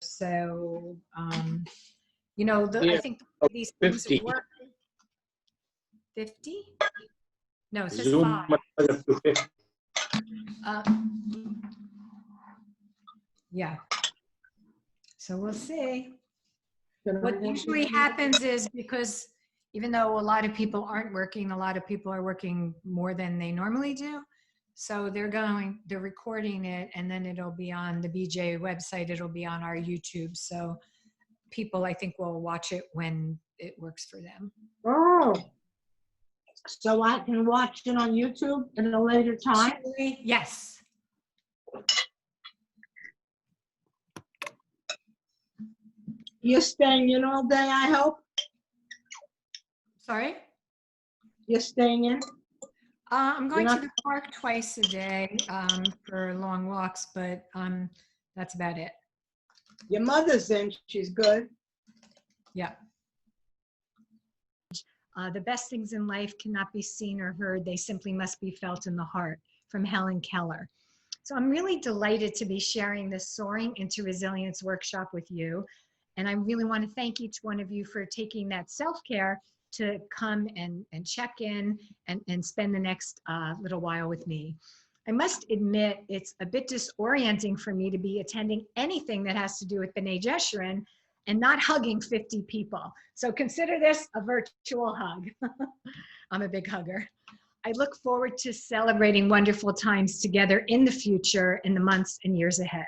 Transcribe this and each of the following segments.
So, you know, Yeah. I think these things 50. work. 50? No, it says Zoom 5. up to 50. Yeah. So we'll see. What usually happens is, because even though a lot of people aren't working, a lot of people are working more than they normally do. So they're recording it, and then it'll be on the BJ website. It'll be on our YouTube. So people, I think, will watch it when it works for them. Oh, so I can watch it on YouTube at a later time? Yes. You're staying in all day, I hope? Sorry? You're staying in? I'm going to the park twice a day for long walks, but that's about it. Your mother's in, she's good. Yeah. The best things in life cannot be seen or heard. They simply must be felt in the heart, from Helen Keller. So I'm really delighted to be sharing this Soaring into Resilience workshop with you. And I really want to thank each one of you for taking that self-care to come and check in and spend the next little while with me. I must admit, it's a bit disorienting for me to be attending anything that has to do with B'nai Jeshurun and not hugging 50 people. So consider this a virtual hug. I'm a big hugger. I look forward to celebrating wonderful times together in the future, in the months and years ahead.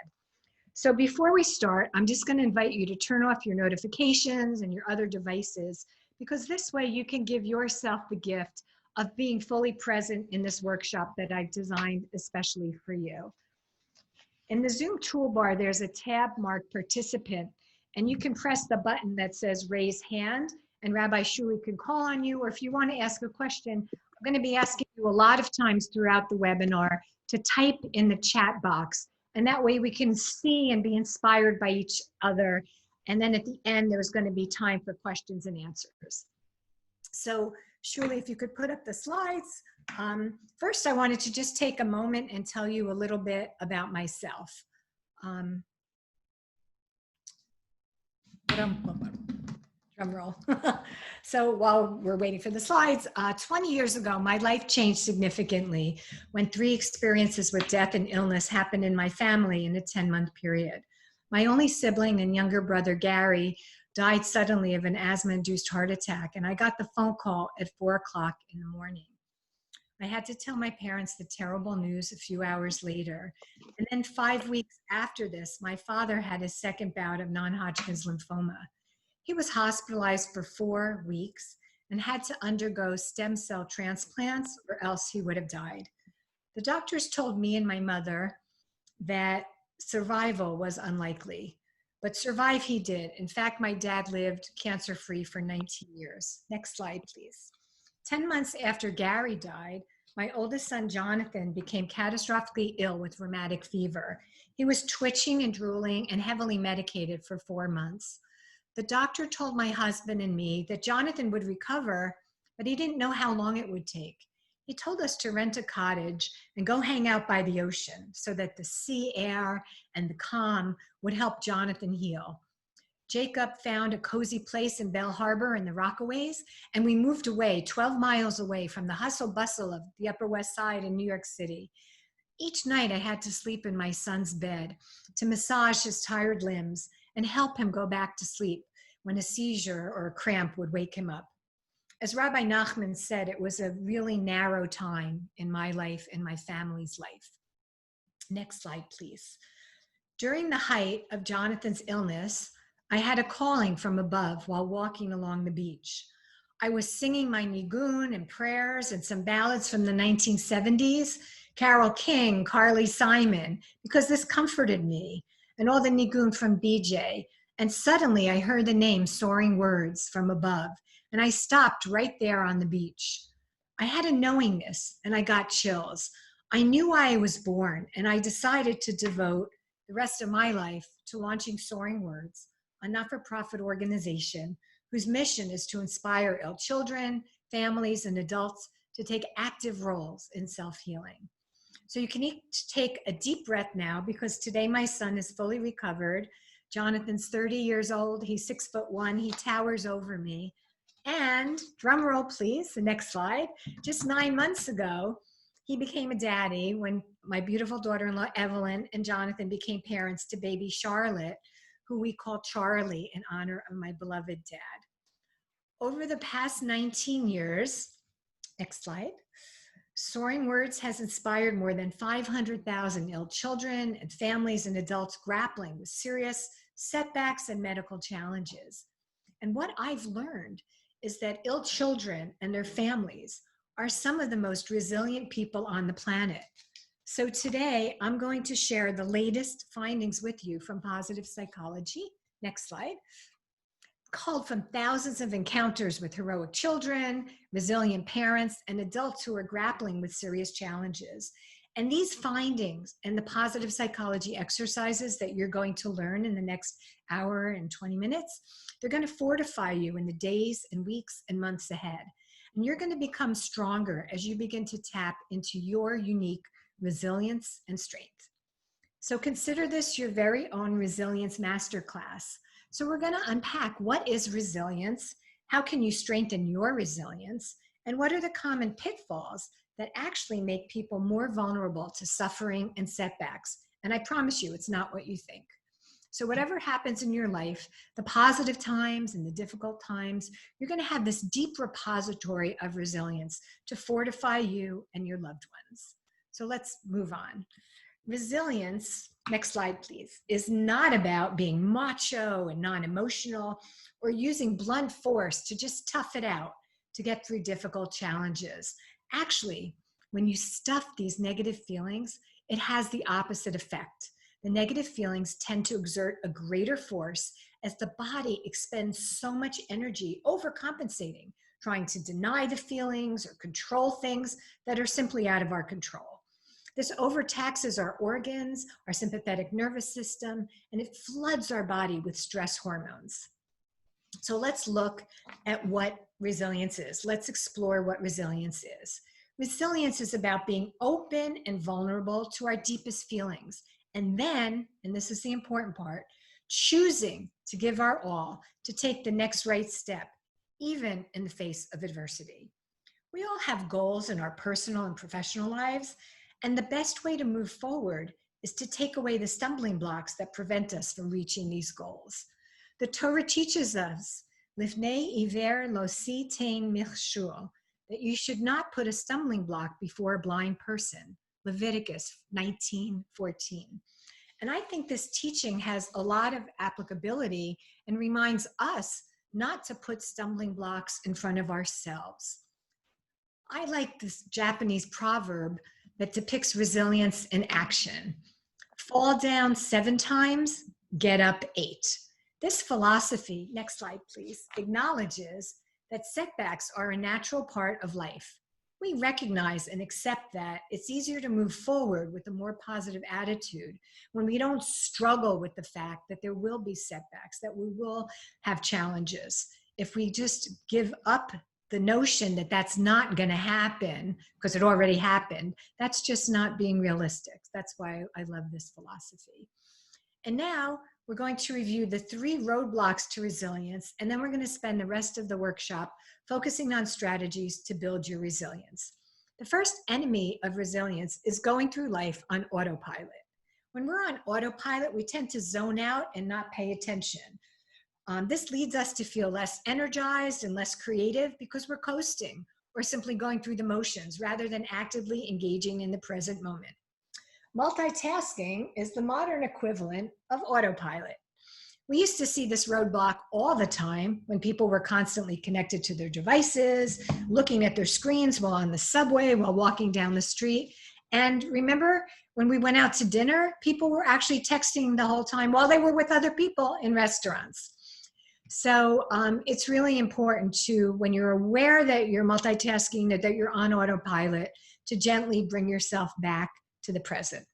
So before we start, I'm just going to invite you to turn off your notifications and your other devices, because this way you can give yourself the gift of being fully present in this workshop that I've designed especially for you. In the Zoom toolbar, there's a tab marked participant, and you can press the button that says raise hand, and Rabbi Shuli can call on you, or if you want to ask a question, I'm going to be asking you a lot of times throughout the webinar to type in the chat box, and that way we can see and be inspired by each other. And then at the end, there's going to be time for questions and answers. So Shuli, if you could put up the slides. First, I wanted to just take a moment and tell you a little bit about myself. Drum roll. So while we're waiting for the slides, 20 years ago, my life changed significantly when 3 experiences with death and illness happened in my family in a 10-month period. My only sibling and younger brother, Gary, died suddenly of an asthma-induced heart attack, and I got the phone call at 4 o'clock in the morning. I had to tell my parents the terrible news a few hours later. And then 5 weeks after this, my father had his second bout of non-Hodgkin's lymphoma. He was hospitalized for 4 weeks and had to undergo stem cell transplants, or else he would have died. The doctors told me and my mother that survival was unlikely, but survive he did. In fact, my dad lived cancer-free for 19 years. Next slide, please. 10 months after Gary died, my oldest son, Jonathan, became catastrophically ill with rheumatic fever. He was twitching and drooling and heavily medicated for 4 months. The doctor told my husband and me that Jonathan would recover, but he didn't know how long it would take. He told us to rent a cottage and go hang out by the ocean so that the sea air and the calm would help Jonathan heal. Jacob found a cozy place in Bell Harbor in the Rockaways, and we moved away 12 miles away from the hustle bustle of the Upper West Side in New York City. Each night I had to sleep in my son's bed to massage his tired limbs and help him go back to sleep when a seizure or a cramp would wake him up. As Rabbi Nachman said, it was a really narrow time in my life and my family's life. Next slide, please. During the height of Jonathan's illness, I had a calling from above while walking along the beach. I was singing my nigun and prayers and some ballads from the 1970s, Carole King, Carly Simon, because this comforted me, and all the nigun from BJ. And suddenly I heard the name Soaringwords from above, and I stopped right there on the beach. I had a knowingness, and I got chills. I knew why I was born, and I decided to devote the rest of my life to launching Soaringwords, a not-for-profit organization whose mission is to inspire ill children, families, and adults to take active roles in self-healing. So you can each take a deep breath now, because today my son is fully recovered. Jonathan's 30 years old. He's 6'1". He towers over me. And drum roll, please. The next slide. Just 9 months ago, he became a daddy when my beautiful daughter-in-law, Evelyn, and Jonathan became parents to baby Charlotte, who we call Charlie in honor of my beloved dad. Over the past 19 years, next slide, Soaringwords has inspired more than 500,000 ill children and families and adults grappling with serious setbacks and medical challenges. And what I've learned is that ill children and their families are some of the most resilient people on the planet. So today, I'm going to share the latest findings with you from positive psychology. Next slide. Called from thousands of encounters with heroic children, resilient parents, and adults who are grappling with serious challenges. And these findings and the positive psychology exercises that you're going to learn in the next hour and 20 minutes, they're going to fortify you in the days and weeks and months ahead. And you're going to become stronger as you begin to tap into your unique resilience and strength. So consider this your very own resilience masterclass. So we're going to unpack what is resilience, how can you strengthen your resilience, and what are the common pitfalls that actually make people more vulnerable to suffering and setbacks. And I promise you, it's not what you think. So whatever happens in your life, the positive times and the difficult times, you're going to have this deep repository of resilience to fortify you and your loved ones. So let's move on. Resilience, next slide please, is not about being macho and non-emotional or using blunt force to just tough it out to get through difficult challenges. Actually, when you stuff these negative feelings, it has the opposite effect. The negative feelings tend to exert a greater force as the body expends so much energy overcompensating, trying to deny the feelings or control things that are simply out of our control. This overtaxes our organs, our sympathetic nervous system, and it floods our body with stress hormones. So let's look at what resilience is. Let's explore what resilience is. Resilience is about being open and vulnerable to our deepest feelings. And then, and this is the important part, choosing to give our all to take the next right step, even in the face of adversity. We all have goals in our personal and professional lives, and the best way to move forward is to take away the stumbling blocks that prevent us from reaching these goals. The Torah teaches us, Lifnei iver lo sitain michshul, that you should not put a stumbling block before a blind person. Leviticus 19:14. And I think this teaching has a lot of applicability and reminds us not to put stumbling blocks in front of ourselves. I like this Japanese proverb that depicts resilience in action. Fall down 7 times, get up 8. This philosophy, next slide please, acknowledges that setbacks are a natural part of life. We recognize and accept that it's easier to move forward with a more positive attitude when we don't struggle with the fact that there will be setbacks, that we will have challenges. If we just give up the notion that that's not going to happen because it already happened, that's just not being realistic. That's why I love this philosophy. And now we're going to review the 3 roadblocks to resilience, and then we're going to spend the rest of the workshop focusing on strategies to build your resilience. The first enemy of resilience is going through life on autopilot. When we're on autopilot, we tend to zone out and not pay attention. This leads us to feel less energized and less creative because we're coasting or simply going through the motions rather than actively engaging in the present moment. Multitasking is the modern equivalent of autopilot. We used to see this roadblock all the time when people were constantly connected to their devices, looking at their screens while on the subway, while walking down the street. And remember, when we went out to dinner, people were actually texting the whole time while they were with other people in restaurants. So it's really important to, when you're aware that you're multitasking, that you're on autopilot, to gently bring yourself back to the present.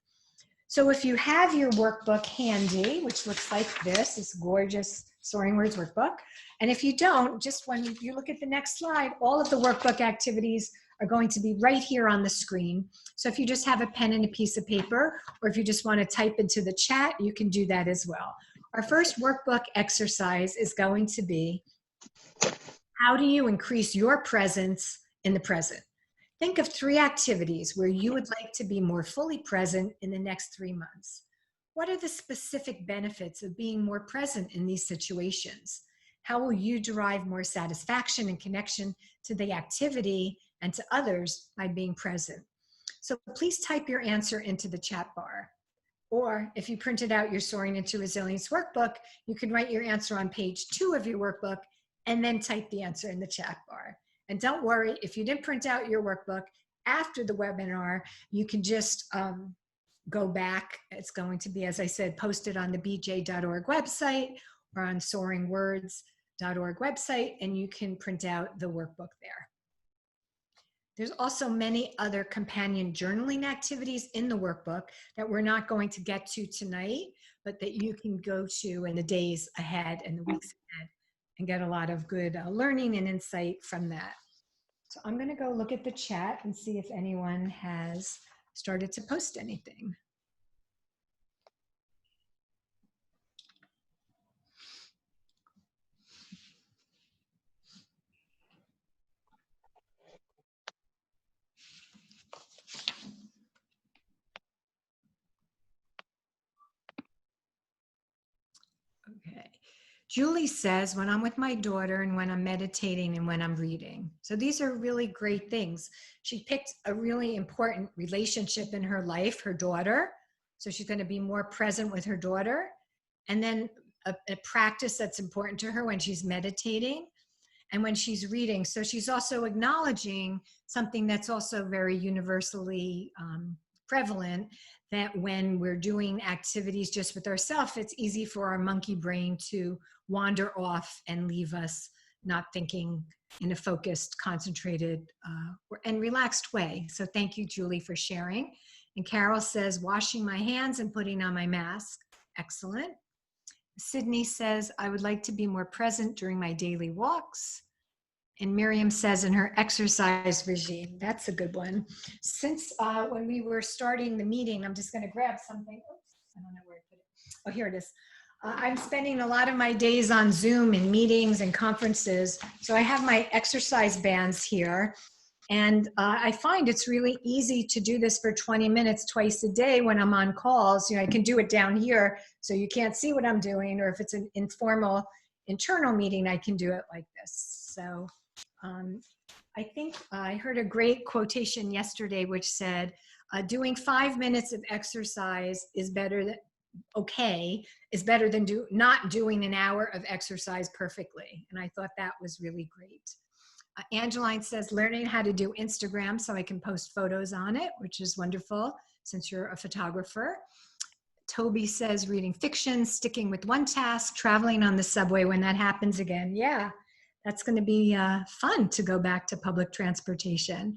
So if you have your workbook handy, which looks like this gorgeous Soaringwords workbook, and if you don't, just when you look at the next slide, all of the workbook activities are going to be right here on the screen. So if you just have a pen and a piece of paper, or if you just want to type into the chat, you can do that as well. Our first workbook exercise is going to be, how do you increase your presence in the present? Think of 3 activities where you would like to be more fully present in the next 3 months. What are the specific benefits of being more present in these situations? How will you derive more satisfaction and connection to the activity and to others by being present? So please type your answer into the chat bar. Or if you printed out your Soaring into Resilience workbook, you can write your answer on page 2 of your workbook and then type the answer in the chat bar. And don't worry, if you didn't print out your workbook after the webinar, you can just go back. It's going to be, as I said, posted on the bj.org website or on soaringwords.org website, and you can print out the workbook there. There's also many other companion journaling activities in the workbook that we're not going to get to tonight, but that you can go to in the days ahead and the weeks ahead and get a lot of good learning and insight from that. So I'm going to go look at the chat and see if anyone has started to post anything. Okay. Julie says, when I'm with my daughter and when I'm meditating and when I'm reading. So these are really great things. She picked a really important relationship in her life, her daughter. So she's going to be more present with her daughter. And then a practice that's important to her when she's meditating and when she's reading. So she's also acknowledging something that's also very universally prevalent, that when we're doing activities just with ourselves, it's easy for our monkey brain to wander off and leave us not thinking in a focused, concentrated, and relaxed way. So thank you, Julie, for sharing. And Carol says, washing my hands and putting on my mask. Excellent. Sydney says, I would like to be more present during my daily walks. And Miriam says, in her exercise regime. That's a good one. Since when we were starting the meeting, I'm just going to grab something. Oops, I don't know where I put it. Oh, here it is. I'm spending a lot of my days on Zoom and meetings and conferences. So I have my exercise bands here. And I find it's really easy to do this for 20 minutes twice a day when I'm on calls. You know, I can do it down here so you can't see what I'm doing, or if it's an informal internal meeting, I can do it like this. So I think I heard a great quotation yesterday which said, doing 5 minutes of exercise is better than, is better than not doing an hour of exercise perfectly. And I thought that was really great. Angeline says, learning how to do Instagram so I can post photos on it, which is wonderful since you're a photographer. Toby says, reading fiction, sticking with one task, traveling on the subway when that happens again. Yeah, that's going to be fun to go back to public transportation.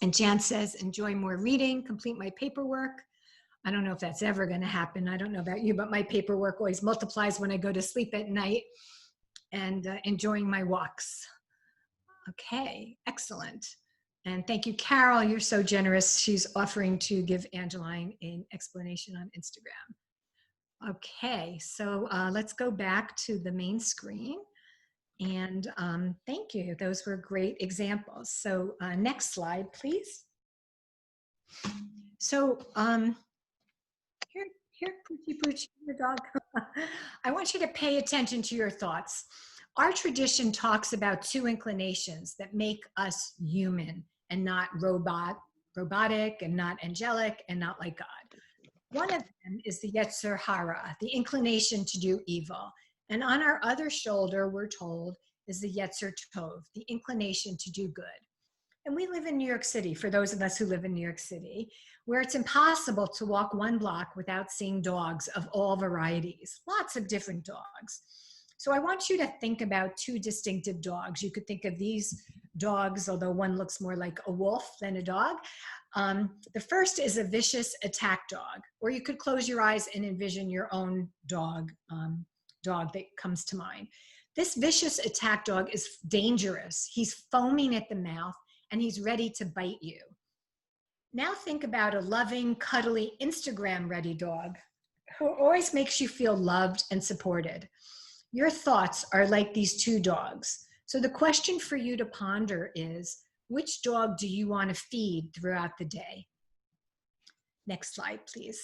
And Jan says, enjoy more reading, complete my paperwork. I don't know if that's ever going to happen. I don't know about you, but my paperwork always multiplies when I go to sleep at night, and enjoying my walks. Okay, excellent. And thank you, Carol. You're so generous. She's offering to give Angeline an explanation on Instagram. Okay, so let's go back to the main screen. And thank you. Those were great examples. So next slide, please. So here, Poochie, your dog. I want you to pay attention to your thoughts. Our tradition talks about 2 inclinations that make us human and not robotic and not angelic and not like God. One of them is the Yetzer Hara, the inclination to do evil. And on our other shoulder, we're told, is the Yetzer Tov, the inclination to do good. And we live in New York City, for those of us who live in New York City, where it's impossible to walk 1 block without seeing dogs of all varieties, lots of different dogs. So I want you to think about 2 distinctive dogs. You could think of these dogs, although one looks more like a wolf than a dog. The first is a vicious attack dog, or you could close your eyes and envision your own dog that comes to mind. This vicious attack dog is dangerous. He's foaming at the mouth and he's ready to bite you. Now think about a loving, cuddly, Instagram-ready dog who always makes you feel loved and supported. Your thoughts are like these two dogs. So the question for you to ponder is, which dog do you want to feed throughout the day? Next slide, please.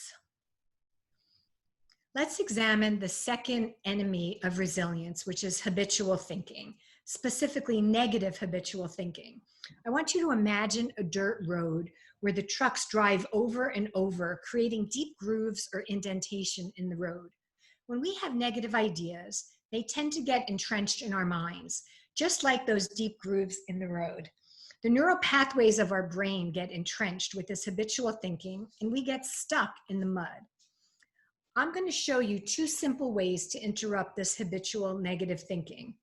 Let's examine the second enemy of resilience, which is habitual thinking, specifically negative habitual thinking. I want you to imagine a dirt road where the trucks drive over and over, creating deep grooves or indentation in the road. When we have negative ideas, they tend to get entrenched in our minds, just like those deep grooves in the road. The neural pathways of our brain get entrenched with this habitual thinking, and we get stuck in the mud. I'm going to show you two simple ways to interrupt this habitual negative thinking.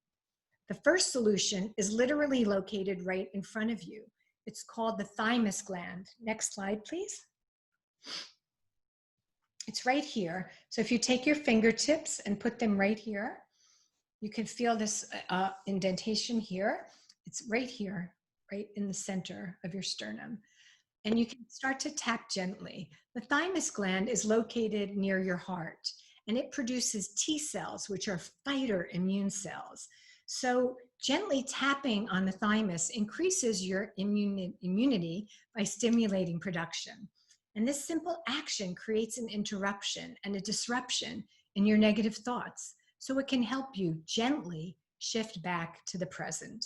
The first solution is literally located right in front of you. It's called the thymus gland. Next slide, please. It's right here. So if you take your fingertips and put them right here, you can feel this indentation here. It's right here, right in the center of your sternum. And you can start to tap gently. The thymus gland is located near your heart, and it produces T cells, which are fighter immune cells. So gently tapping on the thymus increases your immunity by stimulating production. And this simple action creates an interruption and a disruption in your negative thoughts, so it can help you gently shift back to the present.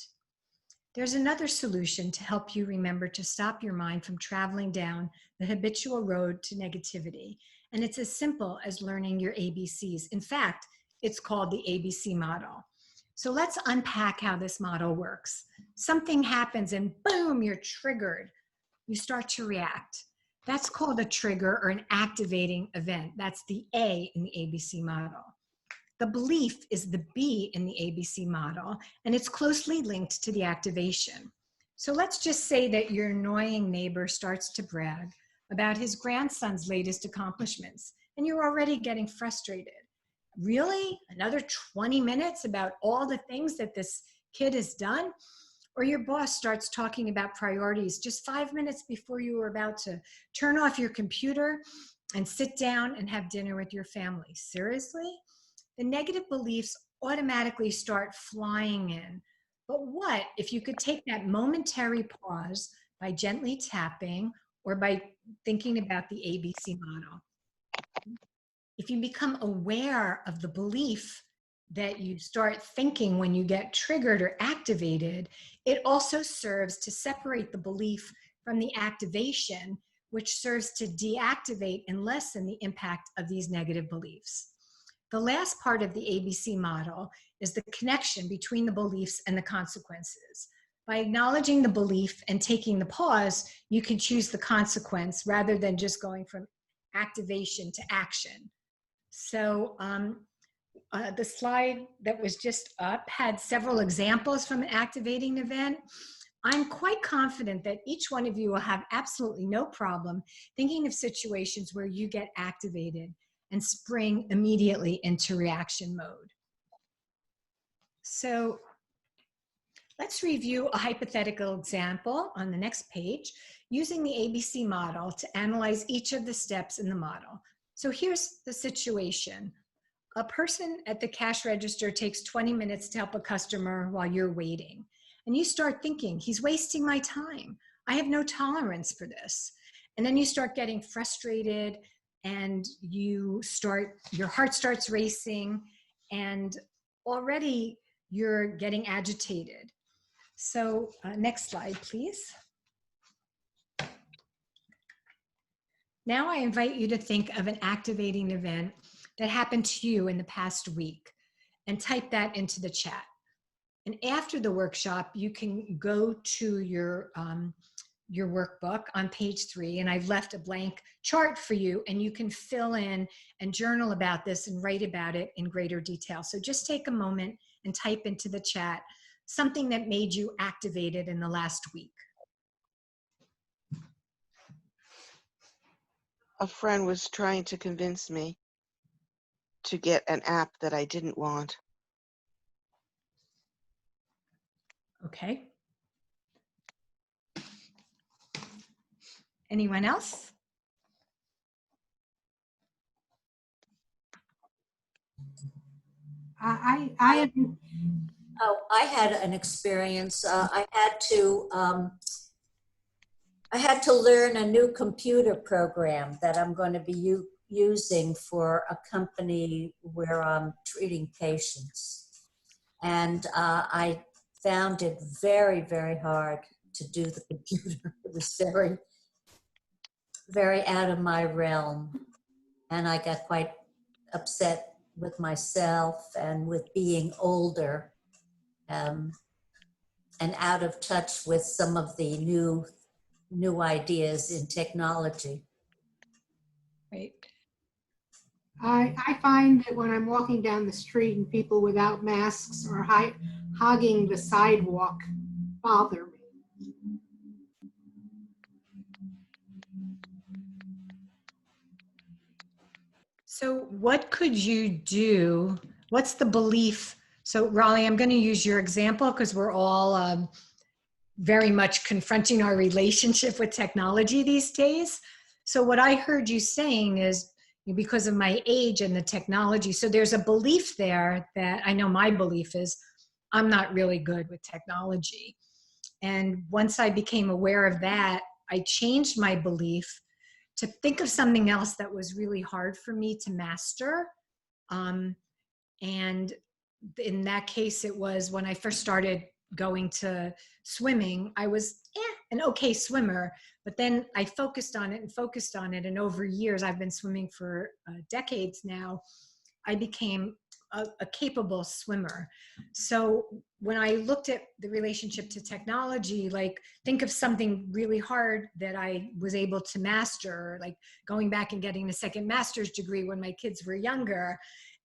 There's another solution to help you remember to stop your mind from traveling down the habitual road to negativity. And it's as simple as learning your ABCs. In fact, it's called the ABC model. So let's unpack how this model works. Something happens and boom, you're triggered. You start to react. That's called a trigger or an activating event. That's the A in the ABC model. The belief is the B in the ABC model, and it's closely linked to the activation. So let's just say that your annoying neighbor starts to brag about his grandson's latest accomplishments, and you're already getting frustrated. Really? Another 20 minutes about all the things that this kid has done? Or your boss starts talking about priorities just 5 minutes before you are about to turn off your computer and sit down and have dinner with your family. Seriously? The negative beliefs automatically start flying in. But what if you could take that momentary pause by gently tapping or by thinking about the ABC model? If you become aware of the belief that you start thinking when you get triggered or activated, it also serves to separate the belief from the activation, which serves to deactivate and lessen the impact of these negative beliefs. The last part of the ABC model is the connection between the beliefs and the consequences. By acknowledging the belief and taking the pause, you can choose the consequence rather than just going from activation to action. So the slide that was just up had several examples from an activating event. I'm quite confident that each one of you will have absolutely no problem thinking of situations where you get activated and spring immediately into reaction mode. So let's review a hypothetical example on the next page using the ABC model to analyze each of the steps in the model. So here's the situation. A person at the cash register takes 20 minutes to help a customer while you're waiting. And you start thinking, he's wasting my time. I have no tolerance for this. And then you start getting frustrated and your heart starts racing, and already you're getting agitated. So next slide, please. Now I invite you to think of an activating event that happened to you in the past week and type that into the chat. And after the workshop, you can go to your workbook on page 3, and I've left a blank chart for you, and you can fill in and journal about this and write about it in greater detail. So just take a moment and type into the chat something that made you activated in the last week. A friend was trying to convince me to get an app that I didn't want. Okay. Anyone else? I Oh, I had an experience. I had to learn a new computer program that I'm going to be using for a company where I'm treating patients. And I found it very, very hard to do the computer. It was very, very out of my realm. And I got quite upset with myself and with being older, and out of touch with some of the new ideas in technology. Right. I find that when I'm walking down the street and people without masks or hogging the sidewalk bother me. So what could you do? What's the belief? So Raleigh, I'm going to use your example because we're all very much confronting our relationship with technology these days. So what I heard you saying is because of my age and the technology, so there's a belief there that I know my belief is I'm not really good with technology. And once I became aware of that, I changed my belief to think of something else that was really hard for me to master. And in that case, it was when I first started going to swimming, I was an okay swimmer, but then I focused on it and focused on it. And over years, I've been swimming for decades now, I became a capable swimmer. So when I looked at the relationship to technology, like think of something really hard that I was able to master, like going back and getting a second master's degree when my kids were younger.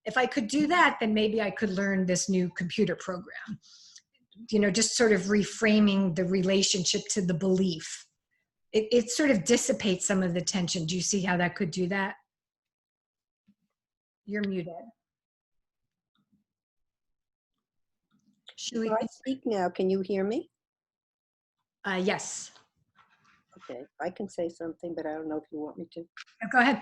If I could do that, then maybe I could learn this new computer program. You know, just sort of reframing the relationship to the belief. It sort of dissipates some of the tension. Do you see how that could do that? You're muted. If I speak now, can you hear me? Yes. Okay, I can say something, but I don't know if you want me to. Go ahead.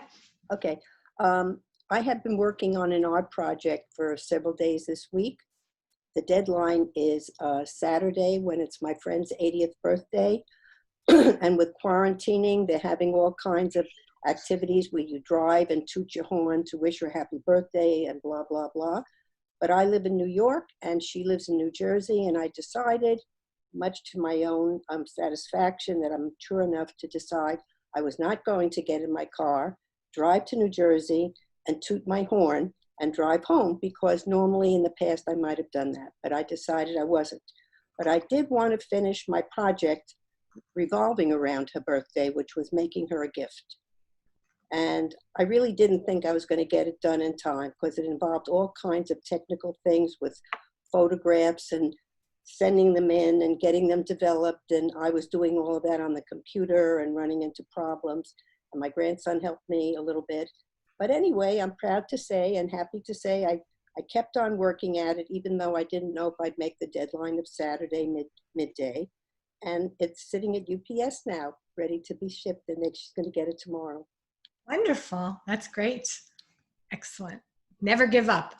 Okay. I have been working on an art project for several days this week. The deadline is Saturday, when it's my friend's 80th birthday. And with quarantining, they're having all kinds of activities where you drive and toot your horn to wish her happy birthday and blah, blah, blah. But I live in New York and she lives in New Jersey, and I decided, much to my own satisfaction, that I'm mature enough to decide I was not going to get in my car, drive to New Jersey and toot my horn and drive home, because normally in the past I might have done that, but I decided I wasn't. But I did want to finish my project revolving around her birthday, which was making her a gift. And I really didn't think I was going to get it done in time, because it involved all kinds of technical things with photographs and sending them in and getting them developed. And I was doing all of that on the computer and running into problems. And my grandson helped me a little bit. But anyway, I'm proud to say and happy to say I kept on working at it, even though I didn't know if I'd make the deadline of Saturday midday. And it's sitting at UPS now, ready to be shipped, and then she's going to get it tomorrow. Wonderful. That's great. Excellent. Never give up.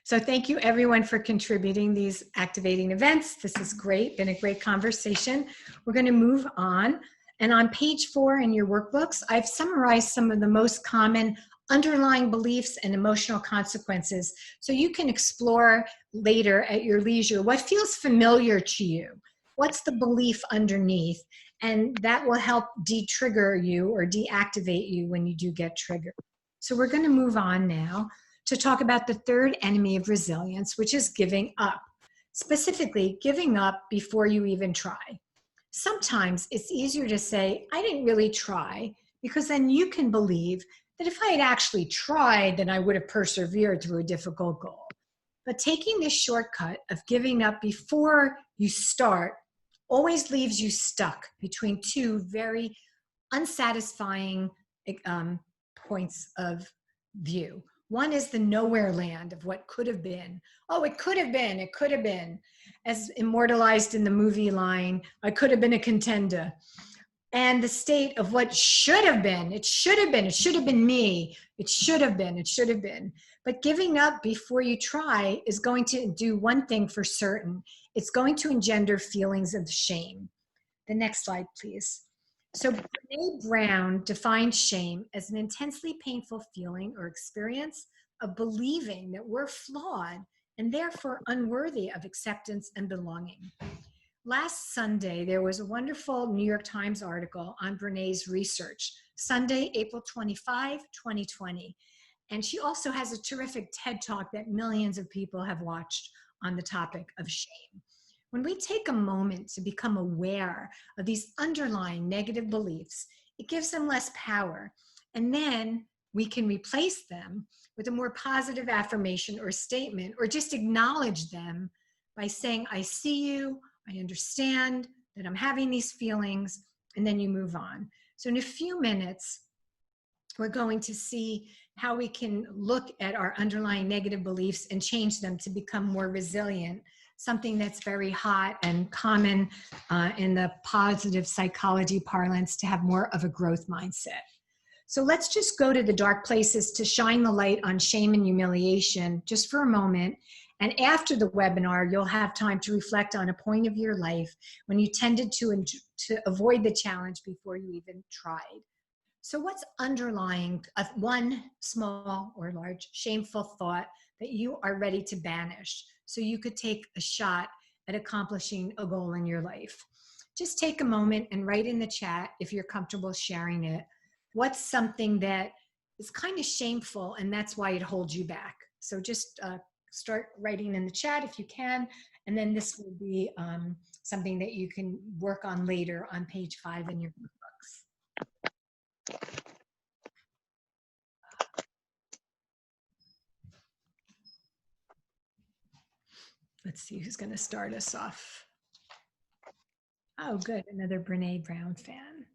So thank you everyone for contributing these activating events. This is great. Been a great conversation. We're going to move on. And on page 4 in your workbooks, I've summarized some of the most common underlying beliefs and emotional consequences, so you can explore later at your leisure what feels familiar to you. What's the belief underneath? And that will help de-trigger you or deactivate you when you do get triggered. So we're going to move on now to talk about the third enemy of resilience, which is giving up. Specifically, giving up before you even try. Sometimes it's easier to say, I didn't really try, because then you can believe that if I had actually tried, then I would have persevered through a difficult goal. But taking this shortcut of giving up before you start always leaves you stuck between two very unsatisfying points of view. One is the nowhere land of what could have been. Oh, it could have been, it could have been. As immortalized in the movie line, I could have been a contender. And the state of what should have been, it should have been me, it should have been. But giving up before you try is going to do one thing for certain. It's going to engender feelings of shame. The next slide, please. So Brene Brown defines shame as an intensely painful feeling or experience of believing that we're flawed and therefore unworthy of acceptance and belonging. Last Sunday, there was a wonderful New York Times article on Brene's research, Sunday, April 25, 2020. And she also has a terrific TED Talk that millions of people have watched on the topic of shame. When we take a moment to become aware of these underlying negative beliefs, it gives them less power. And then we can replace them with a more positive affirmation or statement, or just acknowledge them by saying, I see you, I understand that I'm having these feelings, and then you move on. So in a few minutes, we're going to see how we can look at our underlying negative beliefs and change them to become more resilient, something that's very hot and common in the positive psychology parlance, to have more of a growth mindset. So let's just go to the dark places to shine the light on shame and humiliation just for a moment. And after the webinar, you'll have time to reflect on a point of your life when you tended to avoid the challenge before you even tried. So what's underlying one small or large shameful thought that you are ready to banish so you could take a shot at accomplishing a goal in your life? Just take a moment and write in the chat, if you're comfortable sharing it, what's something that is kind of shameful and that's why it holds you back. So just start writing in the chat if you can, and then this will be something that you can work on later on page 5 in your books. Let's see who's going to start us off. Oh, good. Another Brene Brown fan.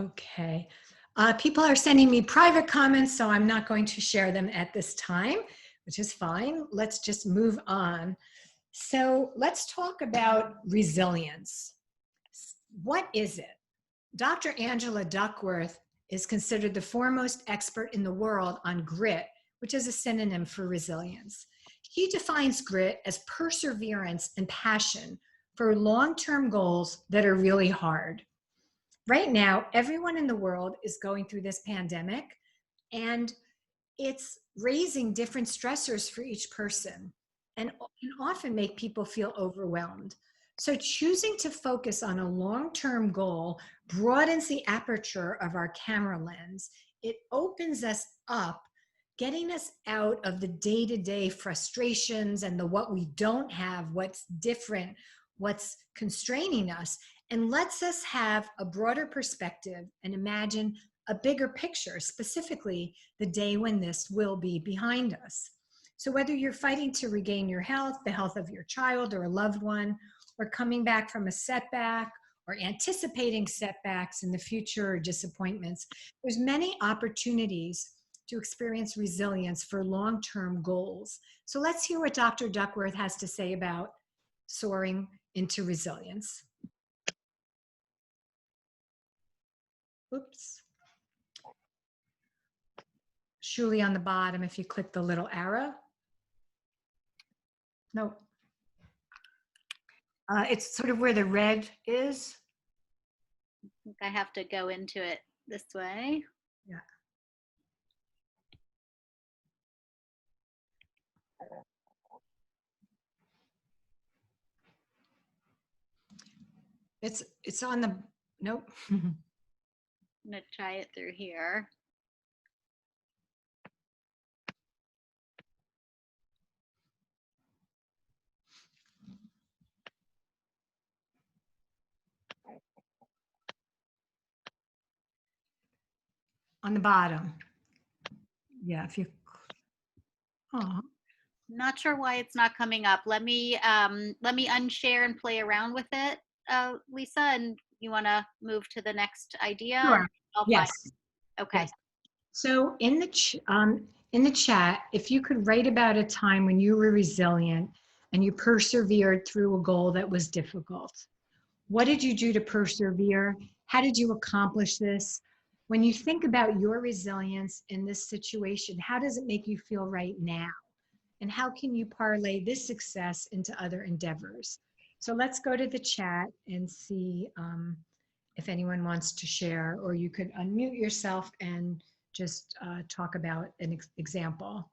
Okay. People are sending me private comments, so I'm not going to share them at this time, which is fine. Let's just move on. So let's talk about resilience. What is it? Dr. Angela Duckworth is considered the foremost expert in the world on grit, which is a synonym for resilience. She defines grit as perseverance and passion for long-term goals that are really hard. Right now, everyone in the world is going through this pandemic, and it's raising different stressors for each person and can often make people feel overwhelmed. So choosing to focus on a long-term goal broadens the aperture of our camera lens. It opens us up, getting us out of the day-to-day frustrations and the what we don't have, what's different, what's constraining us, and lets us have a broader perspective and imagine a bigger picture, specifically the day when this will be behind us. So whether you're fighting to regain your health, the health of your child or a loved one, or coming back from a setback, or anticipating setbacks in the future or disappointments, there's many opportunities to experience resilience for long-term goals. So let's hear what Dr. Duckworth has to say about soaring into resilience. Oops. Surely on the bottom, if you click the little arrow. No. It's sort of where the red is. I think I have to go into it this way. Yeah. It's on the, nope. I'm gonna try it through here. On the bottom. Yeah, if you, oh, Not sure why it's not coming up. Let me unshare and play around with it, Lisa. And you want to move to the next idea? Sure. I'll Yes. Okay. Yes. So in the chat, if you could write about a time when you were resilient and you persevered through a goal that was difficult. What did you do to persevere? How did you accomplish this? When you think about your resilience in this situation, how does it make you feel right now? And how can you parlay this success into other endeavors? So let's go to the chat and see if anyone wants to share, or you could unmute yourself and just talk about an example.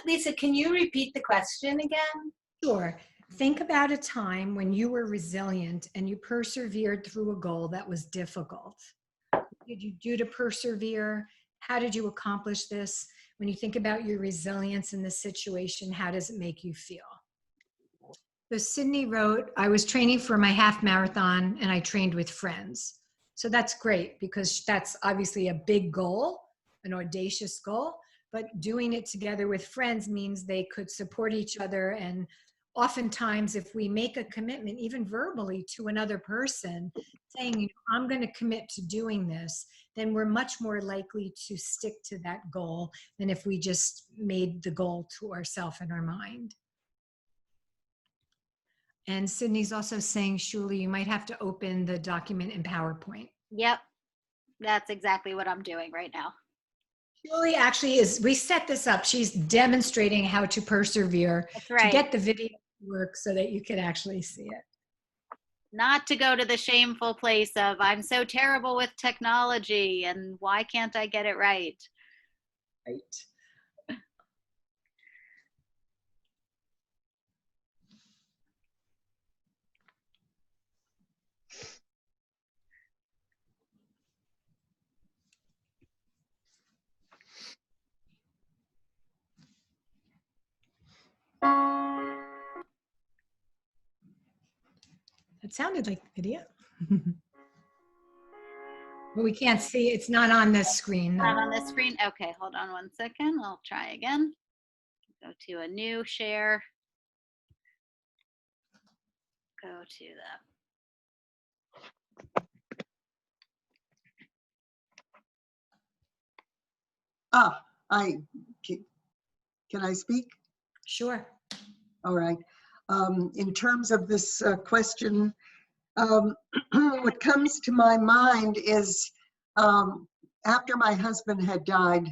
Lisa, can you repeat the question again? Sure. Think about a time when you were resilient and you persevered through a goal that was difficult. What did you do to persevere? How did you accomplish this? When you think about your resilience in this situation, how does it make you feel? So Sydney wrote, I was training for my half marathon and I trained with friends. So that's great because that's obviously a big goal, an audacious goal, but doing it together with friends means they could support each other. And oftentimes if we make a commitment, even verbally to another person, saying, you know, I'm going to commit to doing this, then we're much more likely to stick to that goal than if we just made the goal to ourselves in our mind. And Sydney's also saying, Shuli, you might have to open the document in PowerPoint. Yep. That's exactly what I'm doing right now. Shuli actually we set this up. She's demonstrating how to persevere That's to right. get the video to work so that you can actually see it. Not to go to the shameful place of I'm so terrible with technology and why can't I get it right? Right. It sounded like video. But we can't see. It's not on this screen. Not on this screen? Okay, hold on one second. I'll try again. Go to a new share. Go to Can I speak? Sure. All right. In terms of this question, what comes to my mind is after my husband had died,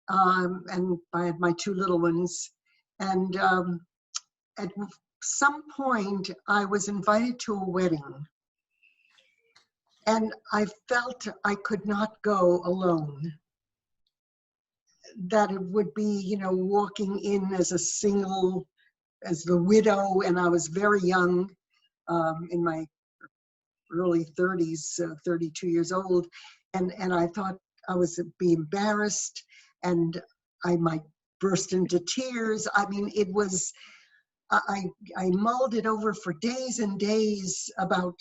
and I had my two little ones, and at some point I was invited to a wedding, and I felt I could not go alone. That it would be, you know, walking in as a single, as the widow, and I was very young, in my early 30s, 32 years old, and I thought I was be embarrassed and I might burst into tears. I mean, it was, I mulled it over for days and days about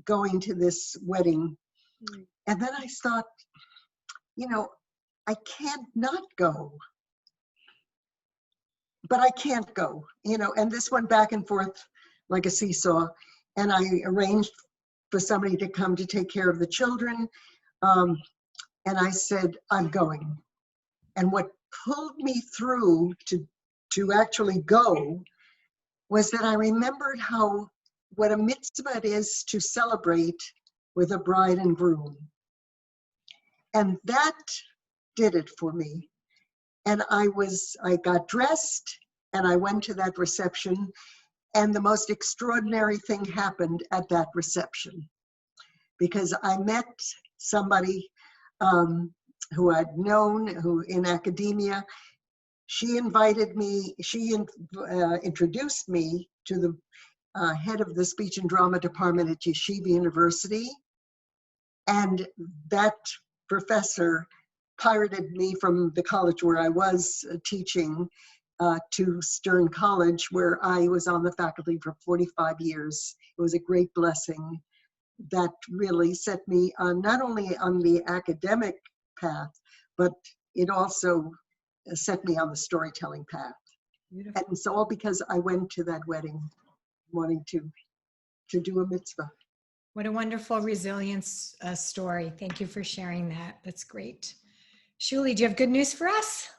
going to this wedding. And then I thought, you know, I can't not go. But I can't go, you know, and this went back and forth like a seesaw. And I arranged for somebody to come to take care of the children. And I said, I'm going. And what pulled me through to actually go was that I remembered what a mitzvah it is to celebrate with a bride and groom. And that did it for me. And I got dressed and I went to that reception, and the most extraordinary thing happened at that reception, because I met somebody who I'd known, who in academia. She invited me, introduced me to the head of the speech and drama department at Yeshiva University. And that professor pirated me from the college where I was teaching to Stern College, where I was on the faculty for 45 years. It was a great blessing that really set me on not only on the academic path, but it also set me on the storytelling path. Beautiful. And it's all because I went to that wedding wanting to do a mitzvah. What a wonderful resilience story. Thank you for sharing that. That's great. Shuli, do you have good news for us?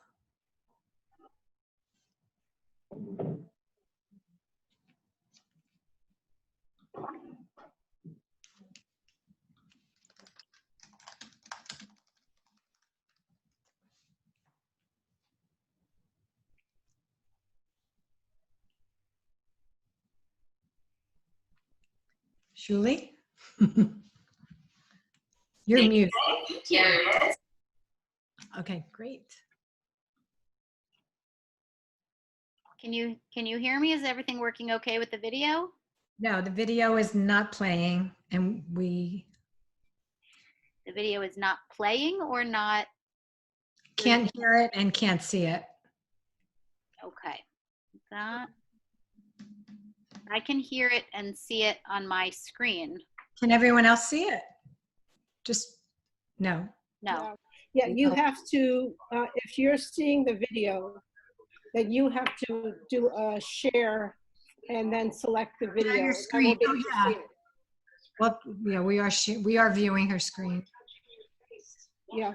Shuli? You're mute. Okay, great. Can you hear me? Is everything working okay with the video? No, the video is not playing, and The video is not playing or not? can't hear it and can't see it. Okay. That I can hear it and see it on my screen. Can everyone else see it? Just, no. No. Yeah, you have to, if you're seeing the video, then you have to do a share and then select the video. your Then we'll screen. be able Oh, to yeah. see it. Well, yeah, we are viewing her screen. Yeah.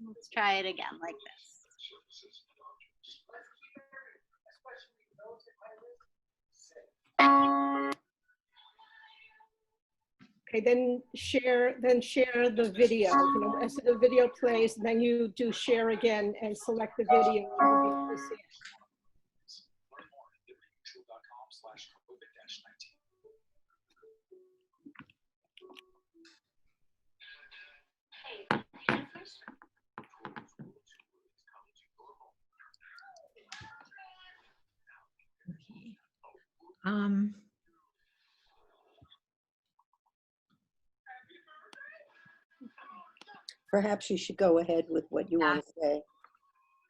Let's try it again like this. Okay, then share the video. You know, as the video plays, then you do share again and select the video. And we'll be able to see it. Okay. Um, Perhaps you should go ahead with what you want to say.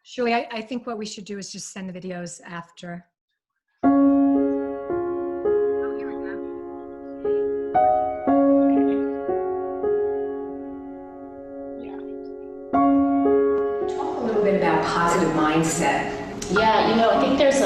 Shuli, I think what we should do is just send the videos after. Talk a little bit about positive mindset. Yeah, you know, I think there's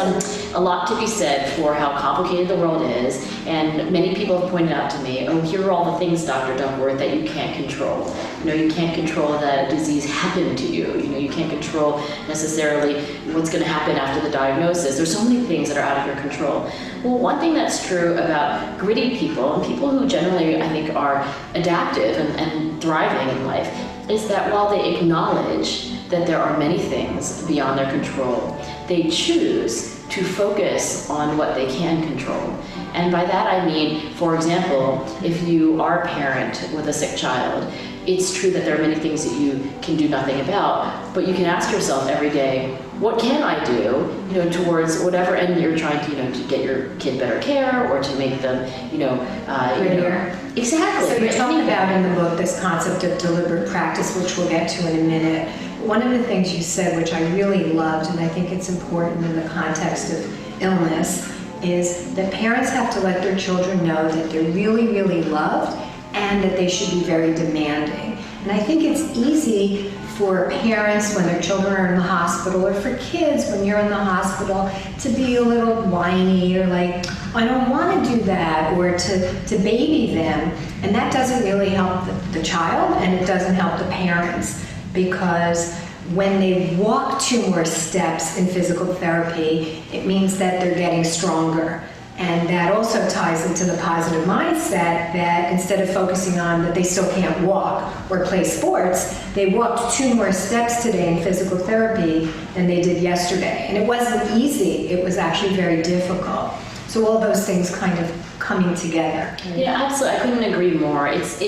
a lot to be said for how complicated the world is, and many people have pointed out to me, oh, here are all the things, Dr. Duckworth, that you can't control. You know, you can't control that a disease happened to you. You know, you can't control necessarily what's going to happen after the diagnosis. There's so many things that are out of your control. Well, one thing that's true about gritty people, and people who generally, I think, are adaptive and thriving in life, is that while they acknowledge that there are many things beyond their control, they choose to focus on what they can control. And by that I mean, for example, if you are a parent with a sick child, it's true that there are many things that you can do nothing about, but you can ask yourself every day, what can I do, you know, towards whatever end you're trying to, you know, to get your kid better care or to make them, Prettier. Exactly. So you talk about in the book this concept of deliberate practice, which we'll get to in a minute. One of the things you said, which I really loved, and I think it's important in the context of illness, is that parents have to let their children know that they're really, really loved and that they should be very demanding. And I think it's easy for parents when their children are in the hospital, or for kids when you're in the hospital, to be a little whiny or like, I don't want to do that, or to baby them. And that doesn't really help the child, and it doesn't help the parents, because when they walk 2 more steps in physical therapy, it means that they're getting stronger. And that also ties into the positive mindset that instead of focusing on that they still can't walk or play sports, they walked 2 more steps today in physical therapy than they did yesterday. And it wasn't easy, it was actually very difficult. So all those things kind of coming together. Yeah, absolutely. I couldn't agree more. It's